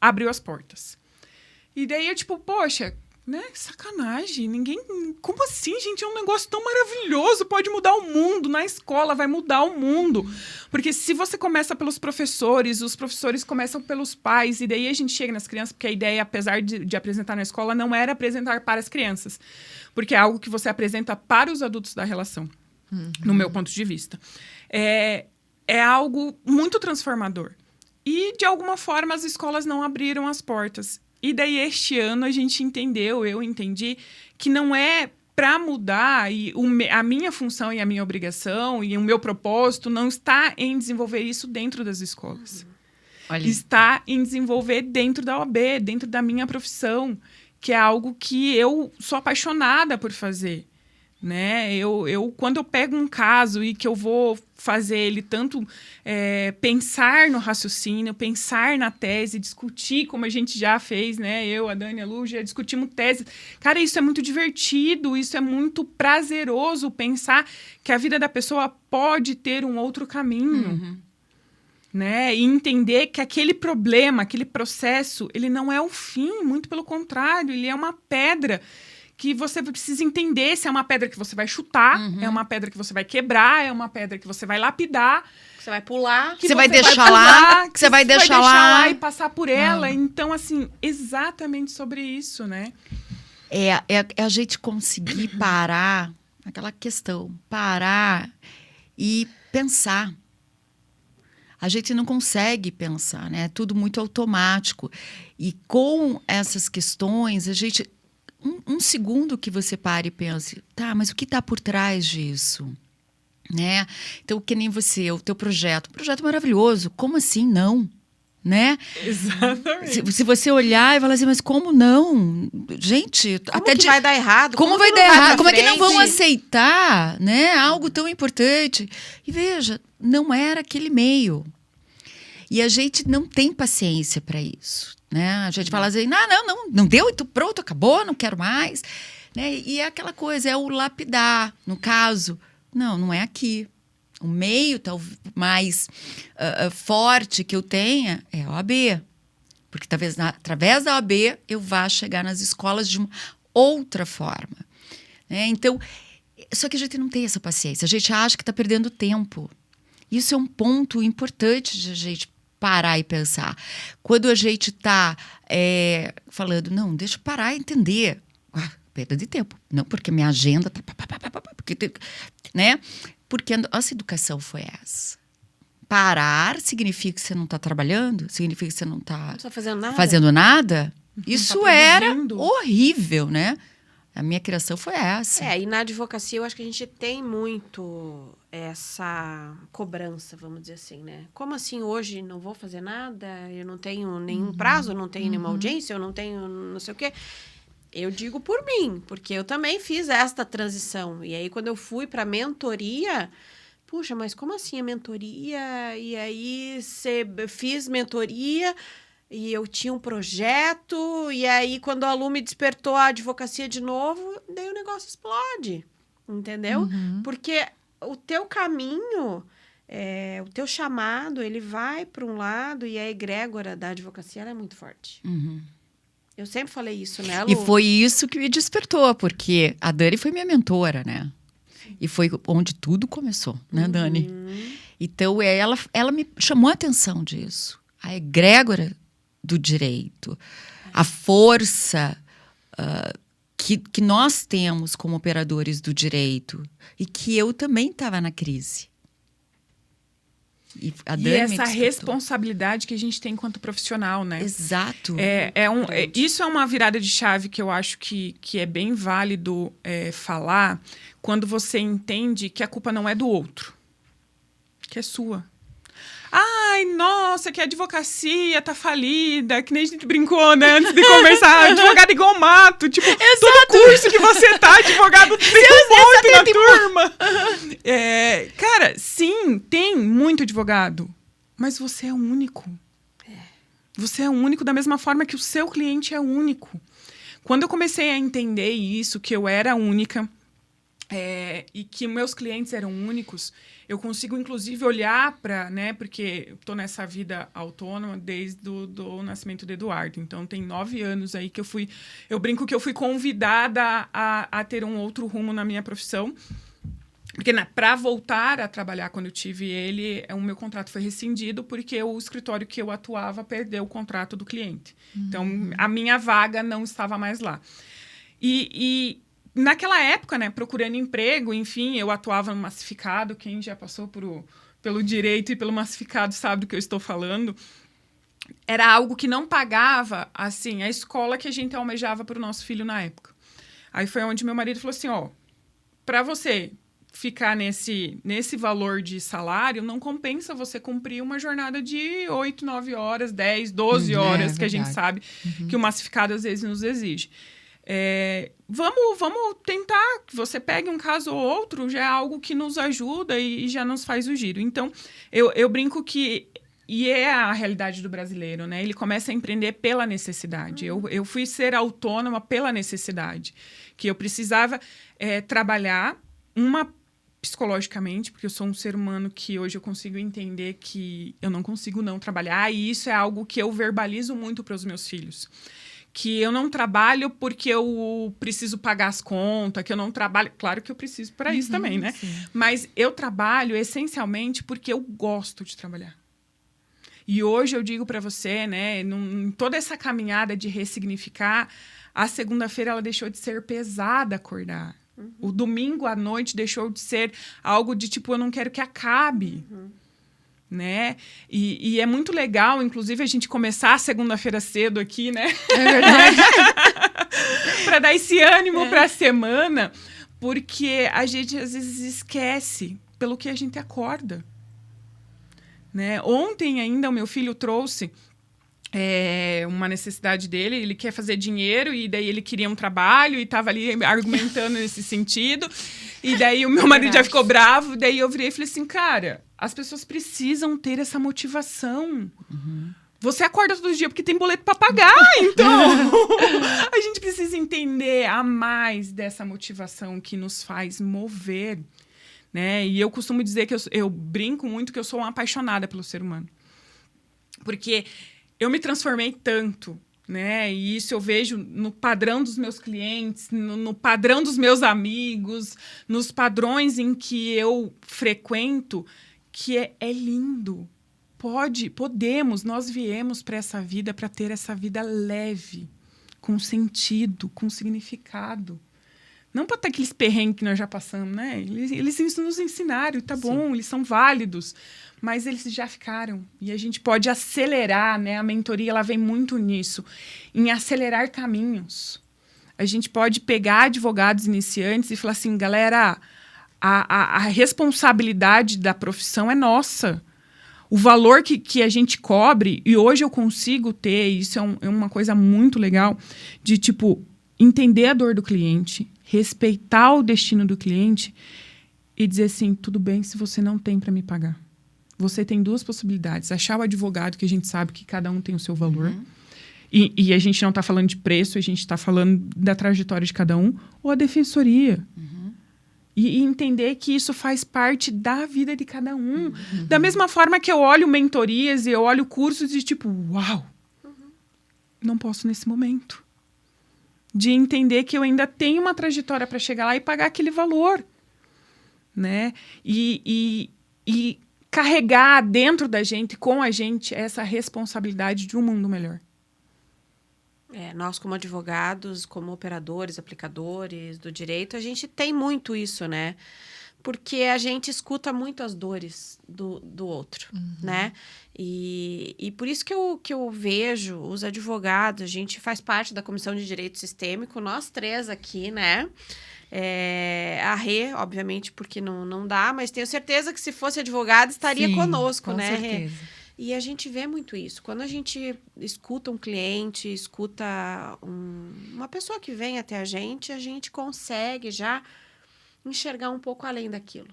abriu as portas. E daí eu, tipo, poxa, né? Sacanagem. Ninguém... Como assim, gente? É um negócio tão maravilhoso. Pode mudar o mundo. Na escola vai mudar o mundo. Porque se você começa pelos professores, os professores começam pelos pais, e daí a gente chega nas crianças, porque a ideia, apesar de apresentar na escola, não era apresentar para as crianças. Porque é algo que você apresenta para os adultos da relação. No meu ponto de vista. É algo muito transformador. E, de alguma forma, as escolas não abriram as portas. E daí, este ano, a gente entendeu, eu entendi, que não é para mudar, e a minha função e a minha obrigação e o meu propósito não está em desenvolver isso dentro das escolas. Olha. Está em desenvolver dentro da OAB, dentro da minha profissão, que é algo que eu sou apaixonada por fazer. Né? Quando eu pego um caso e que eu vou fazer ele tanto pensar no raciocínio, pensar na tese, discutir, como a gente já fez, né? Eu, a Dani, a Lu, já discutimos tese. Cara, isso é muito divertido, isso é muito prazeroso, pensar que a vida da pessoa pode ter um outro caminho. Uhum. Né? E entender que aquele problema, aquele processo, ele não é o fim, muito pelo contrário, ele é uma pedra que você precisa entender se é uma pedra que você vai chutar, é uma pedra que você vai quebrar, é uma pedra que você vai lapidar. Você vai pular. Que você vai deixar lá, que você vai deixar lá e passar por ela. Então, assim, exatamente sobre isso, né? É a gente conseguir parar, aquela questão, parar e pensar. A gente não consegue pensar, né? É tudo muito automático. E com essas questões, a gente... Um segundo que você pare e pense, tá, mas o que está por trás disso? Né? Então, que nem você, o teu projeto. Um projeto maravilhoso. Como assim não? Né? Exatamente. Se você olhar e falar assim, mas como não? Gente, como até que vai dar errado? Como vai dar errado? Como é que não vão frente? aceitar, né? Algo tão importante. E veja, não era aquele meio. E a gente não tem paciência para isso. Né? A gente fala assim, não deu, então pronto, acabou, não quero mais. Né? E é aquela coisa, é o lapidar. No caso, não é aqui. O meio mais forte que eu tenha é a OAB. Porque talvez através da OAB eu vá chegar nas escolas de uma outra forma. Né? Então, só que a gente não tem essa paciência. A gente acha que está perdendo tempo. Isso é um ponto importante de a gente parar e pensar. Quando a gente está falando, não, deixa eu parar e entender. Perda de tempo. Não, porque minha agenda está... Né? Porque a nossa educação foi essa. Parar significa que você não está trabalhando? Significa que você não está fazendo nada? Isso tá era produzindo. horrível, né? A minha criação foi essa. E na advocacia eu acho que a gente tem muito essa cobrança, vamos dizer assim, né? Como assim hoje não vou fazer nada? Eu não tenho nenhum prazo, eu não tenho nenhuma audiência, eu não tenho não sei o quê. Eu digo por mim, porque eu também fiz esta transição. E aí, quando eu fui para a mentoria, puxa, mas como assim a mentoria? E aí fiz mentoria e eu tinha um projeto, e aí quando a Lu me despertou a advocacia de novo, daí o negócio explode, entendeu? Porque o teu caminho, o teu chamado, ele vai para um lado, e a egrégora da advocacia ela é muito forte. Eu sempre falei isso, né, Lu? E foi isso que me despertou, porque a Dani foi minha mentora, né? E foi onde tudo começou, né, Dani? Então, ela me chamou a atenção disso. A egrégora do direito, a força que nós temos como operadores do direito, e que eu também estava na crise. E essa responsabilidade que a gente tem enquanto profissional, né? Exato. Isso é uma virada de chave que eu acho que é bem válido falar, quando você entende que a culpa não é do outro, que é sua. Ai, nossa, que a advocacia tá falida, que nem a gente brincou, né, antes de conversar. Advogado igual mato, tipo, todo curso que você tá, advogado tem um monte na turma. Cara, sim, tem muito advogado, mas você é único. Você é único da mesma forma que o seu cliente é único. Quando eu comecei a entender isso, que eu era única, e que meus clientes eram únicos, eu consigo, inclusive, olhar para, né, porque eu estou nessa vida autônoma desde o nascimento do Eduardo. Então, tem 9 anos aí que eu brinco que eu fui convidada a ter um outro rumo na minha profissão. Porque para voltar a trabalhar quando eu tive ele, o meu contrato foi rescindido porque o escritório que eu atuava perdeu o contrato do cliente. Então, a minha vaga não estava mais lá. E naquela época, né, procurando emprego, enfim, eu atuava no massificado. Quem já passou pelo direito e pelo massificado sabe do que eu estou falando. Era algo que não pagava, assim, a escola que a gente almejava para o nosso filho na época. Aí foi onde meu marido falou assim, para você ficar nesse valor de salário, não compensa você cumprir uma jornada de 8, 9 horas, 10, 12 horas, que a gente sabe que o massificado às vezes nos exige. Vamos tentar que você pegue um caso ou outro, já é algo que nos ajuda e já nos faz o giro. Então, eu brinco que, e é a realidade do brasileiro, né? Ele começa a empreender pela necessidade. Eu fui ser autônoma pela necessidade, que eu precisava trabalhar psicologicamente, porque eu sou um ser humano que hoje eu consigo entender que eu não consigo não trabalhar, e isso é algo que eu verbalizo muito para os meus filhos. Que eu não trabalho porque eu preciso pagar as contas, que eu não trabalho... Claro que eu preciso para isso também, né? Sim. Mas eu trabalho essencialmente porque eu gosto de trabalhar. E hoje eu digo para você, né, em toda essa caminhada de ressignificar, a segunda-feira ela deixou de ser pesada acordar. O domingo à noite deixou de ser algo de tipo, eu não quero que acabe. Né? E é muito legal, inclusive, a gente começar a segunda-feira cedo aqui, né? É verdade. Para dar esse ânimo para a semana, porque a gente às vezes esquece pelo que a gente acorda. Né? Ontem ainda o meu filho trouxe uma necessidade dele, ele quer fazer dinheiro e daí ele queria um trabalho e estava ali argumentando nesse sentido. E daí o meu marido já ficou bravo, daí eu virei e falei assim, cara, as pessoas precisam ter essa motivação. Você acorda todo dia porque tem boleto para pagar, então a gente precisa entender a mais dessa motivação que nos faz mover, né? E eu costumo dizer que eu brinco muito que eu sou uma apaixonada pelo ser humano. Porque eu me transformei tanto, né? E isso eu vejo no padrão dos meus clientes, no padrão dos meus amigos, nos padrões em que eu frequento, que é lindo. Nós viemos para essa vida para ter essa vida leve, com sentido, com significado. Não para ter aqueles perrengues que nós já passamos, né? Eles nos ensinaram, tá bom, eles são válidos, mas eles já ficaram. E a gente pode acelerar, né? A mentoria ela vem muito nisso, em acelerar caminhos. A gente pode pegar advogados iniciantes e falar assim, galera, a responsabilidade da profissão é nossa. O valor que a gente cobre, e hoje eu consigo ter, isso é uma coisa muito legal, de tipo, entender a dor do cliente, respeitar o destino do cliente e dizer assim, tudo bem se você não tem para me pagar. Você tem 2 possibilidades. Achar o advogado, que a gente sabe que cada um tem o seu valor. E a gente não está falando de preço, a gente está falando da trajetória de cada um. Ou a defensoria. E entender que isso faz parte da vida de cada um. Da mesma forma que eu olho mentorias e eu olho cursos e tipo, uau! Não posso nesse momento. De entender que eu ainda tenho uma trajetória para chegar lá e pagar aquele valor. Né? E carregar dentro da gente, com a gente, essa responsabilidade de um mundo melhor. Nós, como advogados, como operadores, aplicadores do direito, a gente tem muito isso, né? Porque a gente escuta muito as dores do outro, né? E por isso que eu vejo os advogados, a gente faz parte da Comissão de Direito Sistêmico, nós 3 aqui, né? A Rê, obviamente, porque não dá, mas tenho certeza que se fosse advogado estaria conosco, com né, certeza. Rê? E a gente vê muito isso. Quando a gente escuta um cliente, escuta uma pessoa que vem até a gente consegue já enxergar um pouco além daquilo,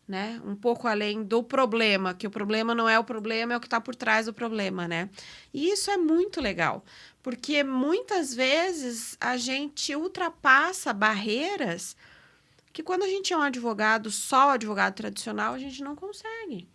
né? Um pouco além do problema, que o problema não é o problema, é o que está por trás do problema, né? E isso é muito legal, porque muitas vezes a gente ultrapassa barreiras que quando a gente é um advogado, só o advogado tradicional, a gente não consegue.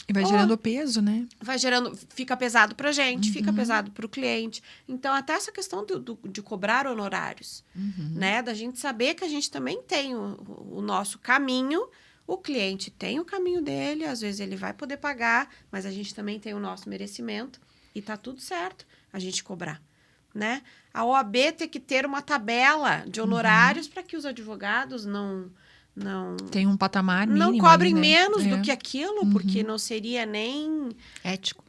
E vai gerando peso, né? Vai gerando, fica pesado para a gente, fica pesado para o cliente. Então, até essa questão de cobrar honorários, né? Da gente saber que a gente também tem o nosso caminho, o cliente tem o caminho dele, às vezes ele vai poder pagar, mas a gente também tem o nosso merecimento e tá tudo certo a gente cobrar, né? A OAB tem que ter uma tabela de honorários para que os advogados não tem um patamar mínimo. Não cobrem ali, né? menos do que aquilo, porque não seria nem ético.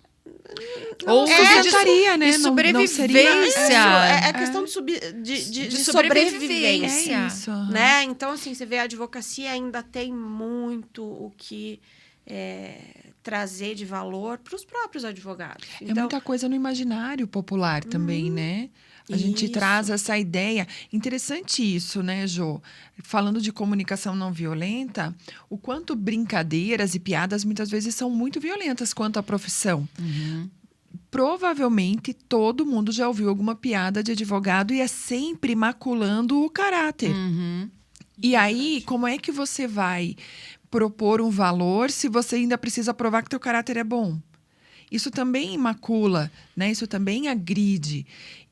Ou sustentaria, né? E sobrevivência. É questão de sobrevivência. É isso. Né? Então, assim, você vê a advocacia ainda tem muito o que trazer de valor para os próprios advogados. É muita coisa no imaginário popular também, né? A gente traz essa ideia. Interessante isso, né, Jô? Falando de comunicação não violenta, o quanto brincadeiras e piadas muitas vezes são muito violentas quanto à profissão. Provavelmente todo mundo já ouviu alguma piada de advogado e é sempre maculando o caráter. E aí, como é que você vai propor um valor se você ainda precisa provar que teu caráter é bom? Isso também macula, né? Isso também agride.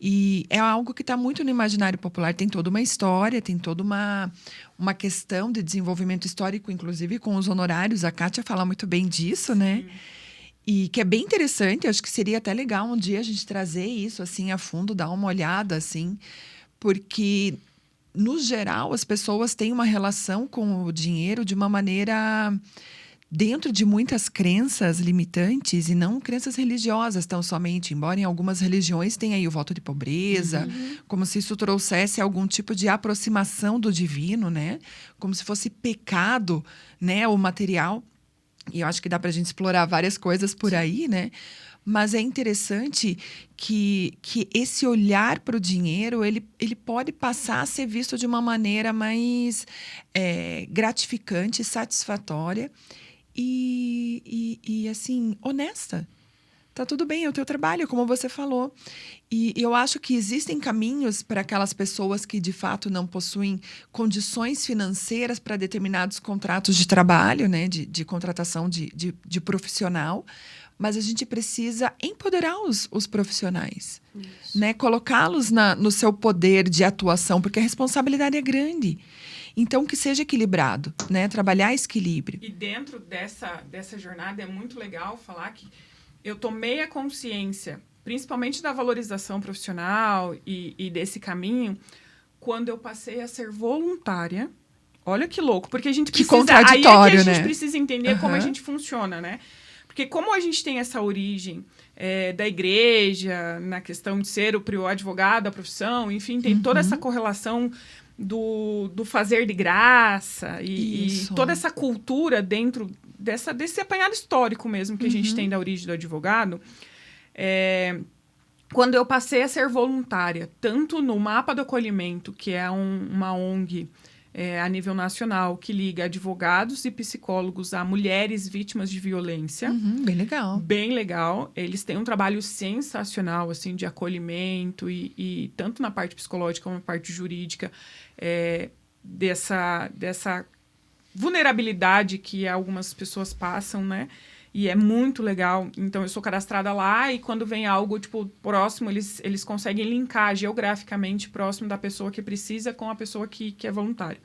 E é algo que está muito no imaginário popular. Tem toda uma história, tem toda uma questão de desenvolvimento histórico, inclusive com os honorários. A Kátia fala muito bem disso, né? E que é bem interessante. Acho que seria até legal um dia a gente trazer isso assim a fundo, dar uma olhada, assim. Porque, no geral, as pessoas têm uma relação com o dinheiro de uma maneira... dentro de muitas crenças limitantes, e não crenças religiosas tão somente, embora em algumas religiões tenha aí o voto de pobreza, como se isso trouxesse algum tipo de aproximação do divino, né? Como se fosse pecado, né? O material. E eu acho que dá pra gente explorar várias coisas por aí, né? Mas é interessante que esse olhar para o dinheiro, ele pode passar a ser visto de uma maneira mais gratificante, satisfatória, e assim, honesta. Tá tudo bem, é o teu trabalho, como você falou. E eu acho que existem caminhos para aquelas pessoas que, de fato, não possuem condições financeiras para determinados contratos de trabalho, né? De contratação de profissional. Mas a gente precisa empoderar os profissionais, né? Colocá-los no seu poder de atuação, porque a responsabilidade é grande. Então, que seja equilibrado, né? Trabalhar esse equilíbrio. E dentro dessa jornada é muito legal falar que eu tomei a consciência, principalmente da valorização profissional e desse caminho, quando eu passei a ser voluntária. Olha que louco, porque a gente precisa... contraditório, aí é que a gente né? precisa entender como a gente funciona, né? Porque como a gente tem essa origem da igreja, na questão de ser o advogado, a profissão, enfim, tem toda essa correlação do fazer de graça e toda essa cultura dentro desse apanhado histórico mesmo que a gente tem da origem do advogado. Quando eu passei a ser voluntária, tanto no Mapa do Acolhimento, que é uma ONG a nível nacional que liga advogados e psicólogos a mulheres vítimas de violência. Bem legal. Bem legal. Eles têm um trabalho sensacional, assim, de acolhimento e tanto na parte psicológica como na parte jurídica, dessa vulnerabilidade que algumas pessoas passam, né? E é muito legal. Então, eu sou cadastrada lá e quando vem algo, tipo, próximo, eles conseguem linkar geograficamente próximo da pessoa que precisa com a pessoa que é voluntária.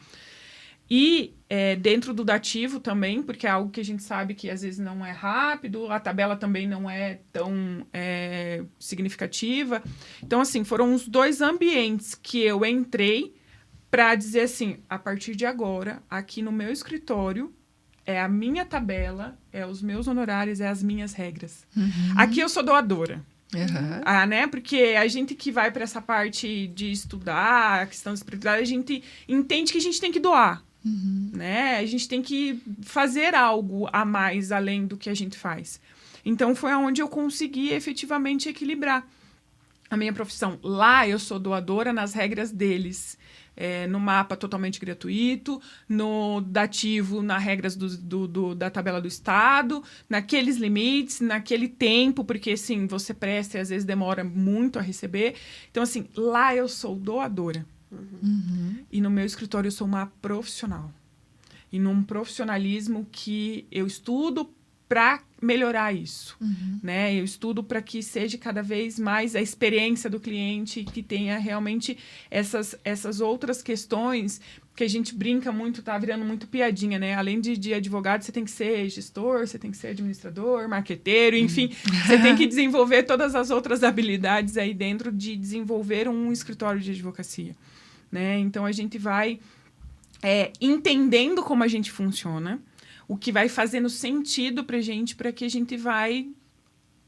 E dentro do dativo também, porque é algo que a gente sabe que às vezes não é rápido, a tabela também não é tão significativa. Então, assim, foram os 2 ambientes que eu entrei para dizer assim, a partir de agora, aqui no meu escritório, é a minha tabela, é os meus honorários, é as minhas regras. Aqui eu sou doadora. Né? Porque a gente que vai para essa parte de estudar a questão da espiritualidade, a gente entende que a gente tem que doar. Né? A gente tem que fazer algo a mais além do que a gente faz. Então, foi onde eu consegui efetivamente equilibrar a minha profissão. Lá, eu sou doadora nas regras deles. No mapa totalmente gratuito, no dativo, nas regras da tabela do Estado, naqueles limites, naquele tempo, porque, assim, você presta e às vezes demora muito a receber. Então, assim, lá eu sou doadora. E no meu escritório eu sou uma profissional. E num profissionalismo que eu estudo para melhorar isso, né? Eu estudo para que seja cada vez mais a experiência do cliente, que tenha realmente essas outras questões que a gente brinca muito, tá virando muito piadinha, né? Além de advogado, você tem que ser gestor, você tem que ser administrador, marqueteiro, enfim, você tem que desenvolver todas as outras habilidades aí dentro de desenvolver um escritório de advocacia, né? Então, a gente vai entendendo como a gente funciona, o que vai fazendo sentido pra gente, para que a gente vai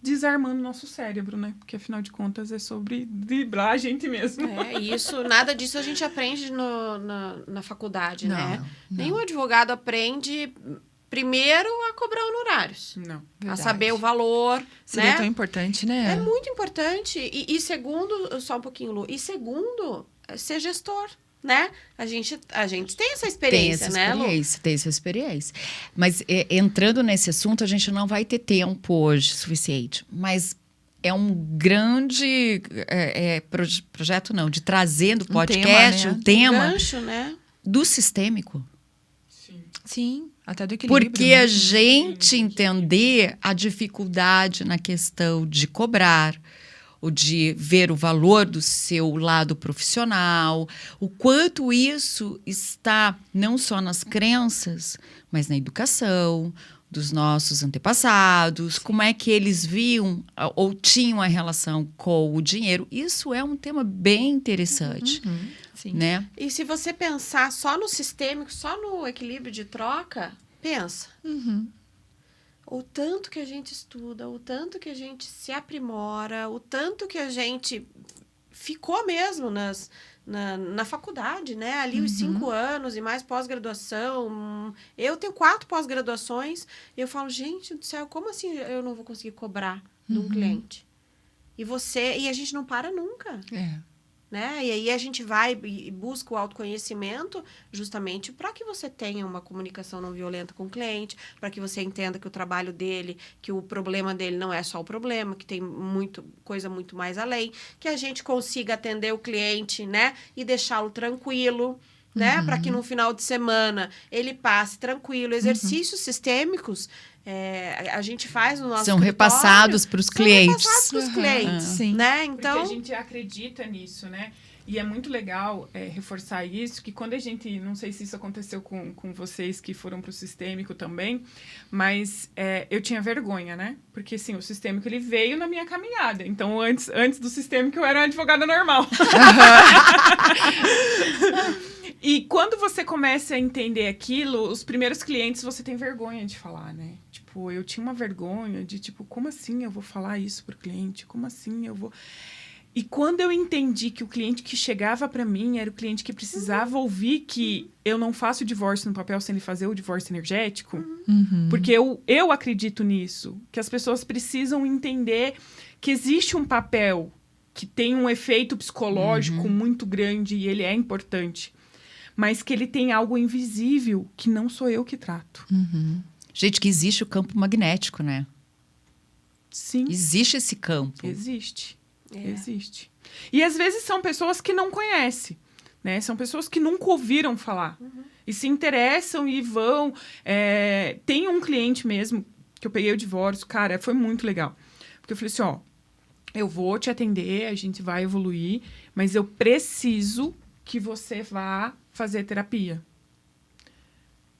desarmando nosso cérebro, né? Porque, afinal de contas, é sobre driblar a gente mesmo. Nada disso a gente aprende na faculdade, né? Não. Nenhum advogado aprende, primeiro, a cobrar honorários. Não. A saber o valor, Seria né? tão importante, né? É muito importante. E segundo, só um pouquinho, Lu, e segundo, ser gestor. Né? A gente tem essa experiência, né, Lu? Tem essa experiência. Mas entrando nesse assunto, a gente não vai ter tempo hoje suficiente. Mas é um grande projeto, não, de trazer do podcast um tema, o tema gancho, né? do sistêmico. Sim, até do equilíbrio. Porque a gente entender a dificuldade na questão de cobrar, ou de ver o valor do seu lado profissional, o quanto isso está não só nas crenças, mas na educação dos nossos antepassados, como é que eles viam ou tinham a relação com o dinheiro. Isso é um tema bem interessante, Sim. né? E se você pensar só no sistêmico, só no equilíbrio de troca, pensa. O tanto que a gente estuda, o tanto que a gente se aprimora, o tanto que a gente ficou mesmo na faculdade, né? Ali os 5 anos e mais pós-graduação. Eu tenho 4 pós-graduações e eu falo, gente do céu, como assim eu não vou conseguir cobrar de um cliente? E a gente não para nunca. Né? E aí a gente vai e busca o autoconhecimento justamente para que você tenha uma comunicação não violenta com o cliente, para que você entenda que o trabalho dele, que o problema dele não é só o problema, que tem coisa muito mais além, que a gente consiga atender o cliente, né? E deixá-lo tranquilo, né? Para que no final de semana ele passe tranquilo. Exercícios sistêmicos a gente faz no nosso São repassados para os clientes. São repassados para os clientes, Sim. né? Então, porque a gente acredita nisso, né? E é muito legal reforçar isso, que quando a gente... Não sei se isso aconteceu com vocês que foram para o sistêmico também, mas eu tinha vergonha, né? Porque, assim, o sistêmico, ele veio na minha caminhada. Então, antes do sistêmico, eu era uma advogada normal. E quando você começa a entender aquilo, os primeiros clientes você tem vergonha de falar, né? Tipo, eu tinha uma vergonha de, tipo, como assim eu vou falar isso pro cliente? Como assim eu vou... E quando eu entendi que o cliente que chegava para mim era o cliente que precisava ouvir que eu não faço o divórcio no papel sem ele fazer o divórcio energético, porque eu acredito nisso, que as pessoas precisam entender que existe um papel que tem um efeito psicológico muito grande e ele é importante. mas que ele tem algo invisível que não sou eu que trato. Gente, que existe o campo magnético, né? Sim. Existe esse campo. Existe. Existe. E às vezes são pessoas que não conhecem, né? São pessoas que nunca ouviram falar. E se interessam e vão. Tem um cliente mesmo, que eu peguei o divórcio, cara, foi muito legal. Porque eu falei assim, ó, eu vou te atender, a gente vai evoluir, mas eu preciso que você vá fazer terapia.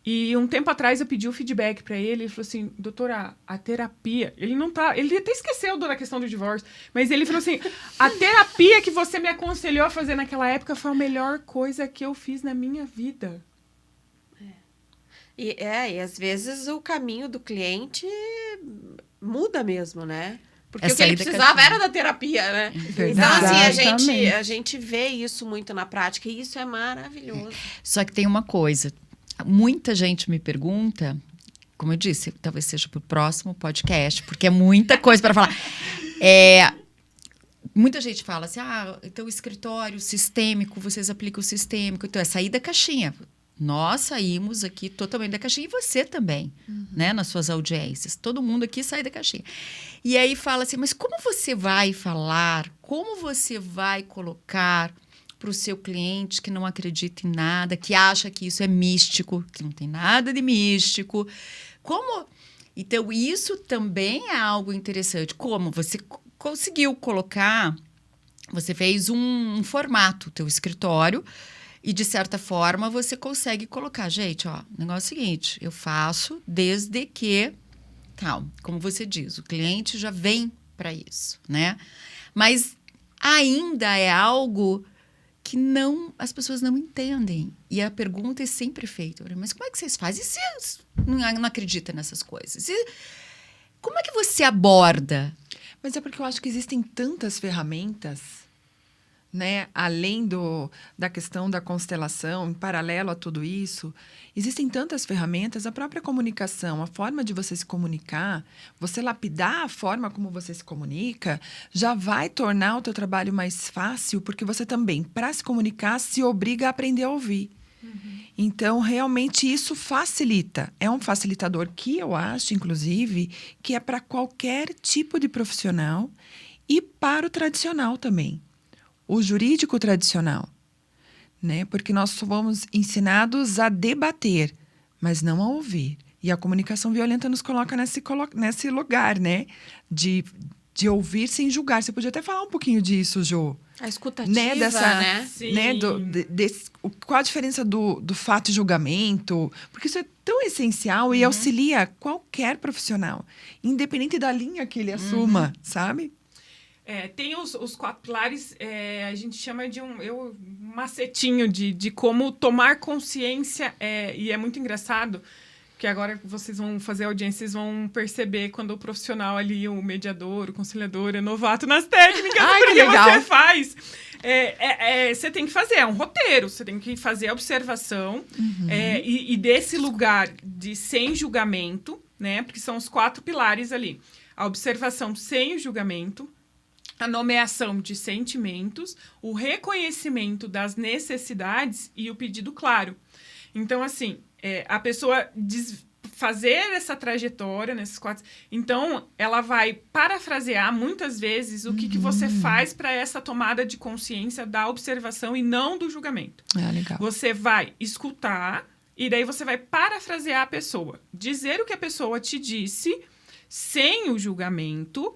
E um tempo atrás eu pedi o feedback para ele falou assim, doutora, a terapia, ele até esqueceu da questão do divórcio, mas ele falou assim, a terapia que você me aconselhou a fazer naquela época foi a melhor coisa que eu fiz na minha vida. E às vezes o caminho do cliente muda mesmo, né? Porque o que ele precisava era da terapia, né? Então, assim, a gente vê isso muito na prática e isso é maravilhoso. Só que tem uma coisa. Muita gente me pergunta, como eu disse, talvez seja para o próximo podcast, porque é muita coisa para falar. Muita gente fala assim, então o escritório sistêmico, vocês aplicam o sistêmico, então é sair da caixinha. Nós saímos aqui totalmente da caixinha e você também, né, nas suas audiências. Todo mundo aqui sai da caixinha. E aí fala assim, mas como você vai falar, como você vai colocar para o seu cliente que não acredita em nada, que acha que isso é místico, que não tem nada de místico. Como? Então, isso também é algo interessante. Como você conseguiu colocar, você fez um formato, teu escritório, e, de certa forma, você consegue colocar. Gente, ó, o negócio é o seguinte, eu faço desde que, como você diz, o cliente já vem para isso, né? Mas ainda é algo que as pessoas não entendem. E a pergunta é sempre feita, mas como é que vocês fazem? E se não acredita nessas coisas? E como é que você aborda? Mas é porque eu acho que existem tantas ferramentas, né? Além da questão da constelação, em paralelo a tudo isso, existem tantas ferramentas, a própria comunicação, a forma de você se comunicar, você lapidar a forma como você se comunica, já vai tornar o teu trabalho mais fácil, porque você também, para se comunicar, se obriga a aprender a ouvir. Então, realmente, isso facilita. É um facilitador que eu acho, inclusive, que é para qualquer tipo de profissional e para o tradicional também. O jurídico tradicional, né? Porque nós fomos ensinados a debater, mas não a ouvir. E a comunicação violenta nos coloca nesse lugar, né? De ouvir sem julgar. Você podia até falar um pouquinho disso, Jô. A escutativa, né? Sim. Né? Qual a diferença do fato e julgamento? Porque isso é tão essencial e auxilia qualquer profissional, independente da linha que ele assuma, sabe? Tem os 4 pilares, a gente chama de um macetinho de como tomar consciência, e é muito engraçado, que agora vocês vão fazer audiência, vocês vão perceber quando o profissional ali, o mediador, o conciliador, é novato nas técnicas, porque que legal. você faz. Você tem que fazer, é um roteiro, você tem que fazer a observação, e desse lugar de sem julgamento, né, porque são os 4 pilares ali. A observação sem o julgamento, a nomeação de sentimentos, o reconhecimento das necessidades e o pedido claro. Então, assim, a pessoa fazer essa trajetória nesses 4... Então, ela vai parafrasear muitas vezes o que você faz para essa tomada de consciência da observação e não do julgamento. Legal. Você vai escutar e daí você vai parafrasear a pessoa. Dizer o que a pessoa te disse sem o julgamento,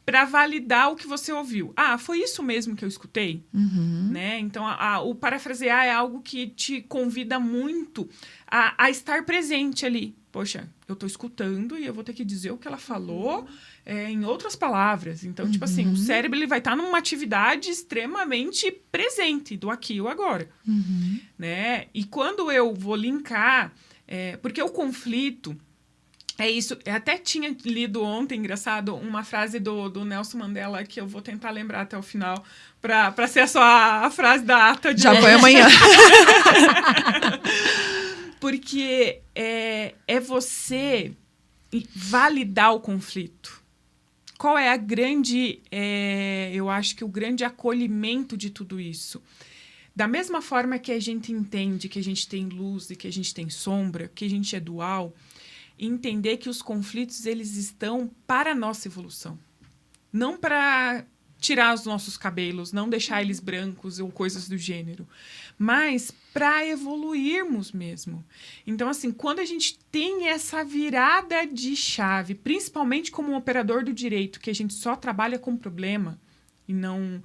para validar o que você ouviu. Foi isso mesmo que eu escutei? Né? Então, o parafrasear é algo que te convida muito a estar presente ali. Poxa, eu estou escutando e eu vou ter que dizer o que ela falou em outras palavras. Então, tipo assim, o cérebro ele vai estar numa atividade extremamente presente, do aqui e o agora. Né? E quando eu vou linkar... porque o conflito... É isso, eu até tinha lido ontem, engraçado, uma frase do Nelson Mandela que eu vou tentar lembrar até o final, para ser só a frase da ata de já foi amanhã. Porque é você validar o conflito. Qual é a grande, eu acho que o grande acolhimento de tudo isso? Da mesma forma que a gente entende que a gente tem luz e que a gente tem sombra, que a gente é dual, entender que os conflitos eles estão para a nossa evolução. Não para tirar os nossos cabelos, não deixar eles brancos ou coisas do gênero, mas para evoluirmos mesmo. Então, assim, quando a gente tem essa virada de chave, principalmente como um operador do direito, que a gente só trabalha com problema, e não...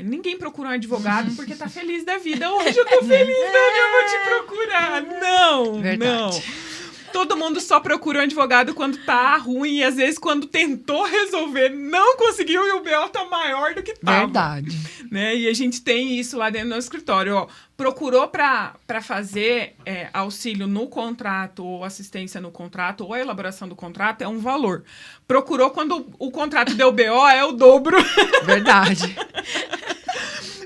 ninguém procura um advogado porque tá feliz da vida. Hoje eu tô feliz, Dani, eu vou te procurar. Não, Verdade. não. Todo mundo só procura um advogado quando tá ruim. E às vezes quando tentou resolver, não conseguiu e o BO tá maior do que tava. Verdade. Né? E a gente tem isso lá dentro do nosso escritório. Ó, procurou para fazer auxílio no contrato, ou assistência no contrato, ou a elaboração do contrato, é um valor. Procurou quando o contrato deu BO, é o dobro. Verdade.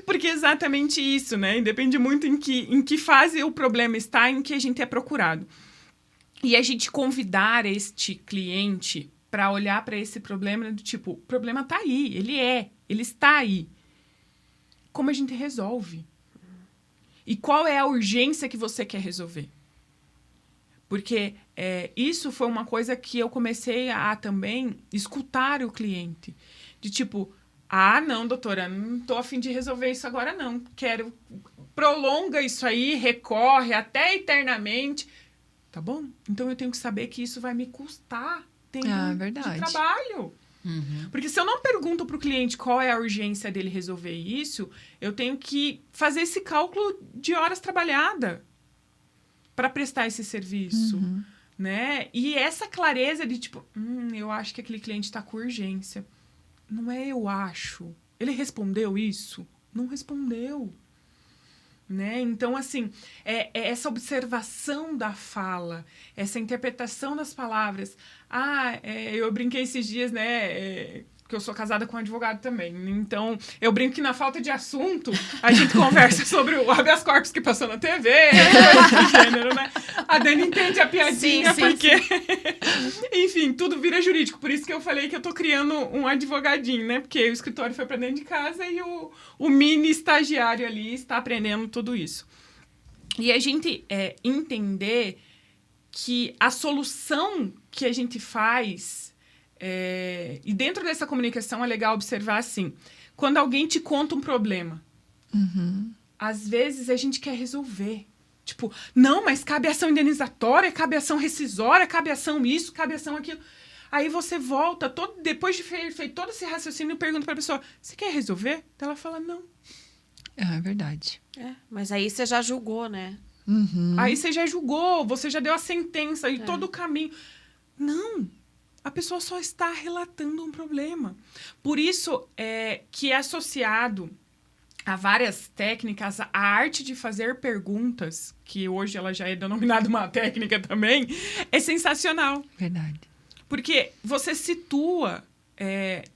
Porque é exatamente isso, né? Depende muito em que fase o problema está, em que a gente é procurado. E a gente convidar este cliente para olhar para esse problema do tipo, o problema está aí, ele está aí. Como a gente resolve? E qual é a urgência que você quer resolver? Porque isso foi uma coisa que eu comecei a também escutar o cliente. De tipo, não, doutora, não estou a fim de resolver isso agora não. Prolonga isso aí, recorre até eternamente. Tá bom? Então eu tenho que saber que isso vai me custar tempo de trabalho. Uhum. Porque se eu não pergunto para o cliente qual é a urgência dele resolver isso, eu tenho que fazer esse cálculo de horas trabalhadas para prestar esse serviço. Né? E essa clareza de tipo, eu acho que aquele cliente está com urgência. Não é eu acho. Ele respondeu isso? Não respondeu. Né? Então, assim, essa observação da fala, essa interpretação das palavras. Eu brinquei esses dias, né? Que eu sou casada com um advogado também. Então, eu brinco que na falta de assunto, a gente conversa sobre o habeas corpus que passou na TV, coisas do gênero, né? A Dani entende a piadinha, Sim, porque... Enfim, tudo vira jurídico. Por isso que eu falei que eu tô criando um advogadinho, né? Porque o escritório foi para dentro de casa e o mini estagiário ali está aprendendo tudo isso. E a gente entender que a solução que a gente faz... e dentro dessa comunicação é legal observar assim, quando alguém te conta um problema, às vezes a gente quer resolver. Tipo, não, mas cabe ação indenizatória, cabe ação rescisória, cabe ação isso, cabe ação aquilo. Aí você volta, depois de feito todo esse raciocínio, e pergunta pra pessoa, você quer resolver? Ela fala, não. É verdade. Mas aí você já julgou, né? Aí você já julgou, você já deu a sentença e todo o caminho. Não. A pessoa só está relatando um problema. Por isso que é associado a várias técnicas, a arte de fazer perguntas, que hoje ela já é denominada uma técnica também, é sensacional. Verdade. Porque você situa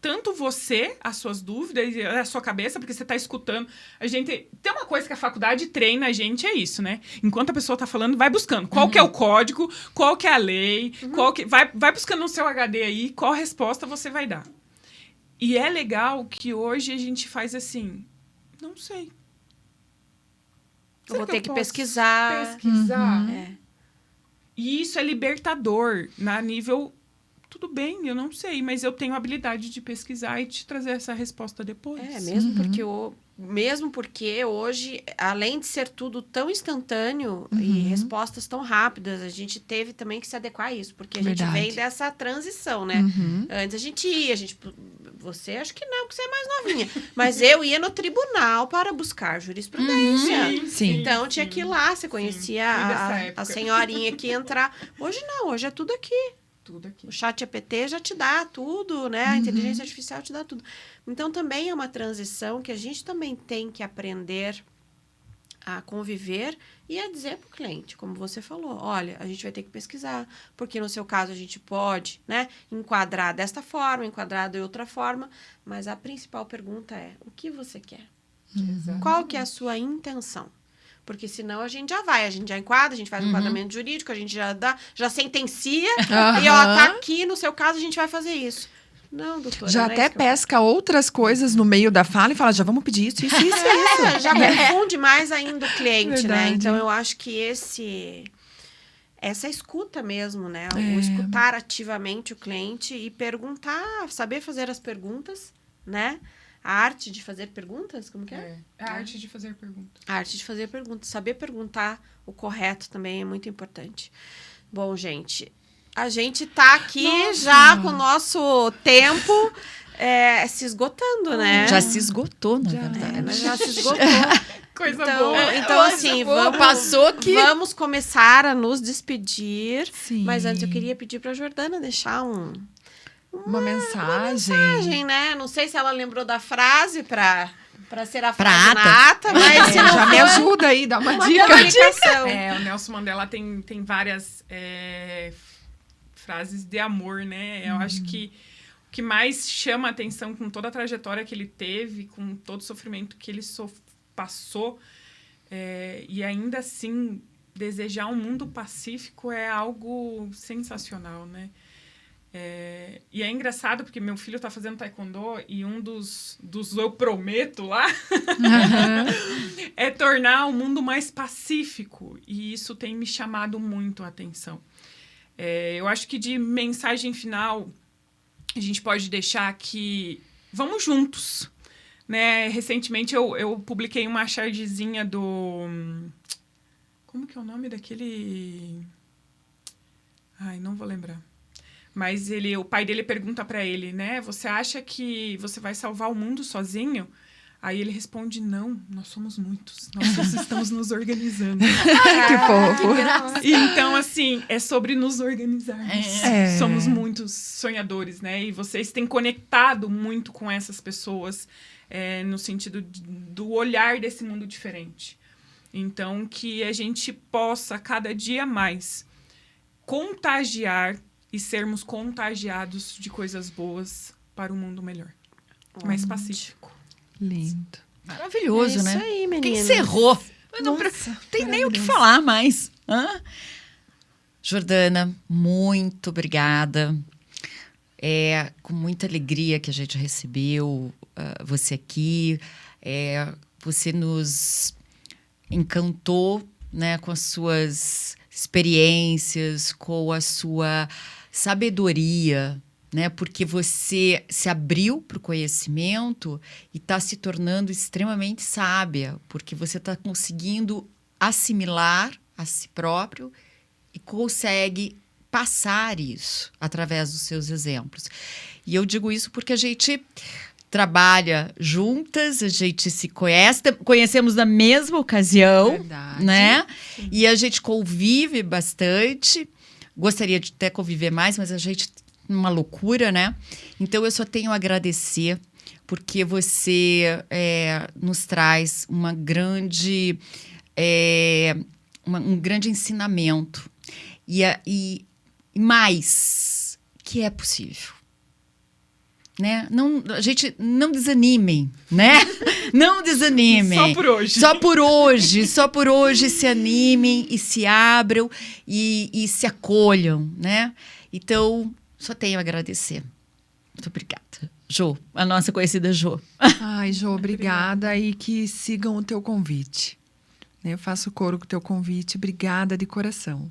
tanto você, as suas dúvidas, a sua cabeça, porque você está escutando. A gente tem uma coisa que a faculdade treina a gente, é isso, né? Enquanto a pessoa está falando, vai buscando qual que é o código, qual que é a lei, vai buscando no seu HD aí, qual resposta você vai dar. E é legal que hoje a gente faz assim, não sei. Eu vou ter que posso pesquisar. E isso é libertador, na nível... Tudo bem, eu não sei, mas eu tenho a habilidade de pesquisar e te trazer essa resposta depois. Mesmo porque hoje, além de ser tudo tão instantâneo e respostas tão rápidas, a gente teve também que se adequar a isso, porque a gente vem dessa transição, né? Antes a gente ia, você acho que não, porque você é mais novinha, mas eu ia no tribunal para buscar jurisprudência. Sim. Então tinha que ir lá, você conhecia a senhorinha que ia entrar. Hoje não, hoje é tudo aqui. Tudo aqui. O chat GPT já te dá tudo, né? A inteligência artificial te dá tudo. Então, também é uma transição que a gente também tem que aprender a conviver e a dizer para o cliente, como você falou, olha, a gente vai ter que pesquisar, porque no seu caso a gente pode, né, enquadrar desta forma, enquadrar de outra forma, mas a principal pergunta é, o que você quer? Qual que é a sua intenção? Porque senão a gente já enquadra, a gente faz um enquadramento jurídico, a gente já sentencia, e ó, tá aqui, no seu caso, a gente vai fazer isso. Não, doutora. Já não é até isso que eu pesca outras coisas no meio da fala e fala, já vamos pedir isso. já confunde mais ainda o cliente, né? Verdade. Então, eu acho que essa escuta mesmo, né? O escutar ativamente o cliente e perguntar, saber fazer as perguntas, né? A arte de fazer perguntas, como que é? É a arte de fazer perguntas. A arte de fazer perguntas. Saber perguntar o correto também é muito importante. Bom, gente, a gente tá aqui já com o nosso tempo se esgotando, né? Já se esgotou, na verdade. Já se esgotou. Coisa Então, boa. então assim, Passou aqui. vamos começar a nos despedir. Sim. Mas antes eu queria pedir para a Jordana deixar Uma mensagem. mensagem, né? Não sei se ela lembrou da frase para ser a Pra frase ata. na ata, mas se não Já me for, ajuda aí, dá uma uma dica. comunicação. O Nelson Mandela tem várias frases de amor, né? Eu acho que o que mais chama a atenção com toda a trajetória que ele teve, com todo o sofrimento que ele passou, e ainda assim desejar um mundo pacífico é algo sensacional, né? E é engraçado porque meu filho tá fazendo taekwondo e um dos eu prometo lá é tornar o mundo mais pacífico, e isso tem me chamado muito a atenção. Eu acho que de mensagem final a gente pode deixar que vamos juntos, né? Recentemente eu publiquei uma chargezinha do... Como que é o nome daquele... Ai, não vou lembrar. Mas o pai dele pergunta pra ele, né? Você acha que você vai salvar o mundo sozinho? Aí ele responde, não, nós somos muitos. Nós estamos nos organizando. Que fofo. Então, assim, é sobre nos organizarmos. É. Somos muitos sonhadores, né? E vocês têm conectado muito com essas pessoas no sentido do olhar desse mundo diferente. Então, que a gente possa, cada dia mais, contagiar e sermos contagiados de coisas boas para um mundo melhor. Mais pacífico. Lindo. Maravilhoso, É né? isso aí, Porque meninas. encerrou. Não Nossa, tem nem o que maravilhoso. falar mais. Jordana, muito obrigada. É com muita alegria que a gente recebeu você aqui. Você nos encantou, né, com as suas experiências, com a sua sabedoria, né? Porque você se abriu para o conhecimento e está se tornando extremamente sábia, porque você está conseguindo assimilar a si próprio e consegue passar isso através dos seus exemplos. E eu digo isso porque a gente trabalha juntas, a gente se conhecemos na mesma ocasião, Verdade. né? E a gente convive bastante. Gostaria de até conviver mais, mas a gente uma loucura, né? Então eu só tenho a agradecer porque você nos traz uma grande um grande ensinamento e mais que é possível, né? A gente não desanimem, né? Não desanimem. Só por hoje. Só por hoje se animem e se abram e se acolham, né? Então, só tenho a agradecer. Muito obrigada. Jô, a nossa conhecida Jô. Ai, Jô, obrigada e que sigam o teu convite. Eu faço coro com o teu convite. Obrigada de coração.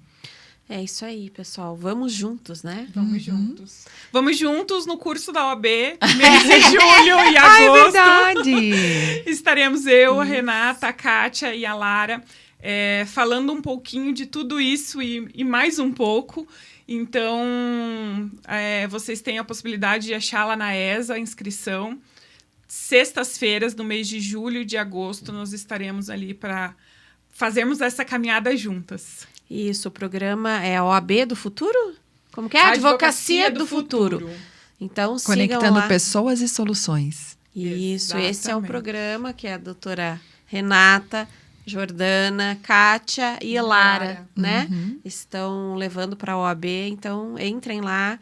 É isso aí, pessoal. Vamos juntos, né? Vamos juntos. Vamos juntos no curso da OAB, mês de julho e Ai, é agosto. verdade! Estaremos eu, a Renata, a Kátia e a Lara falando um pouquinho de tudo isso e mais um pouco. Então, vocês têm a possibilidade de achar lá na ESA a inscrição. Sextas-feiras, no mês de julho e de agosto, nós estaremos ali para fazermos essa caminhada juntas. Isso, o programa é a OAB do Futuro? Como que é? Advocacia do Futuro. Então, sigam Conectando lá. pessoas e soluções. Isso, esse é o Exatamente. programa que é a doutora Renata, Jordana, Kátia e Lara, né? Estão levando para a OAB. Então, entrem lá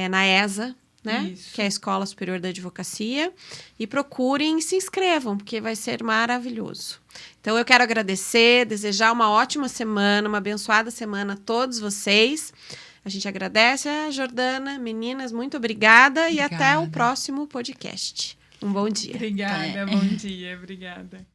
na ESA, né? Isso. Que é a Escola Superior da Advocacia. E procurem e se inscrevam, porque vai ser maravilhoso. Então, eu quero agradecer, desejar uma ótima semana, uma abençoada semana a todos vocês. A gente agradece a Jordana. Meninas, muito obrigada. E até o próximo podcast. Um bom dia. Obrigada, bom dia, obrigada.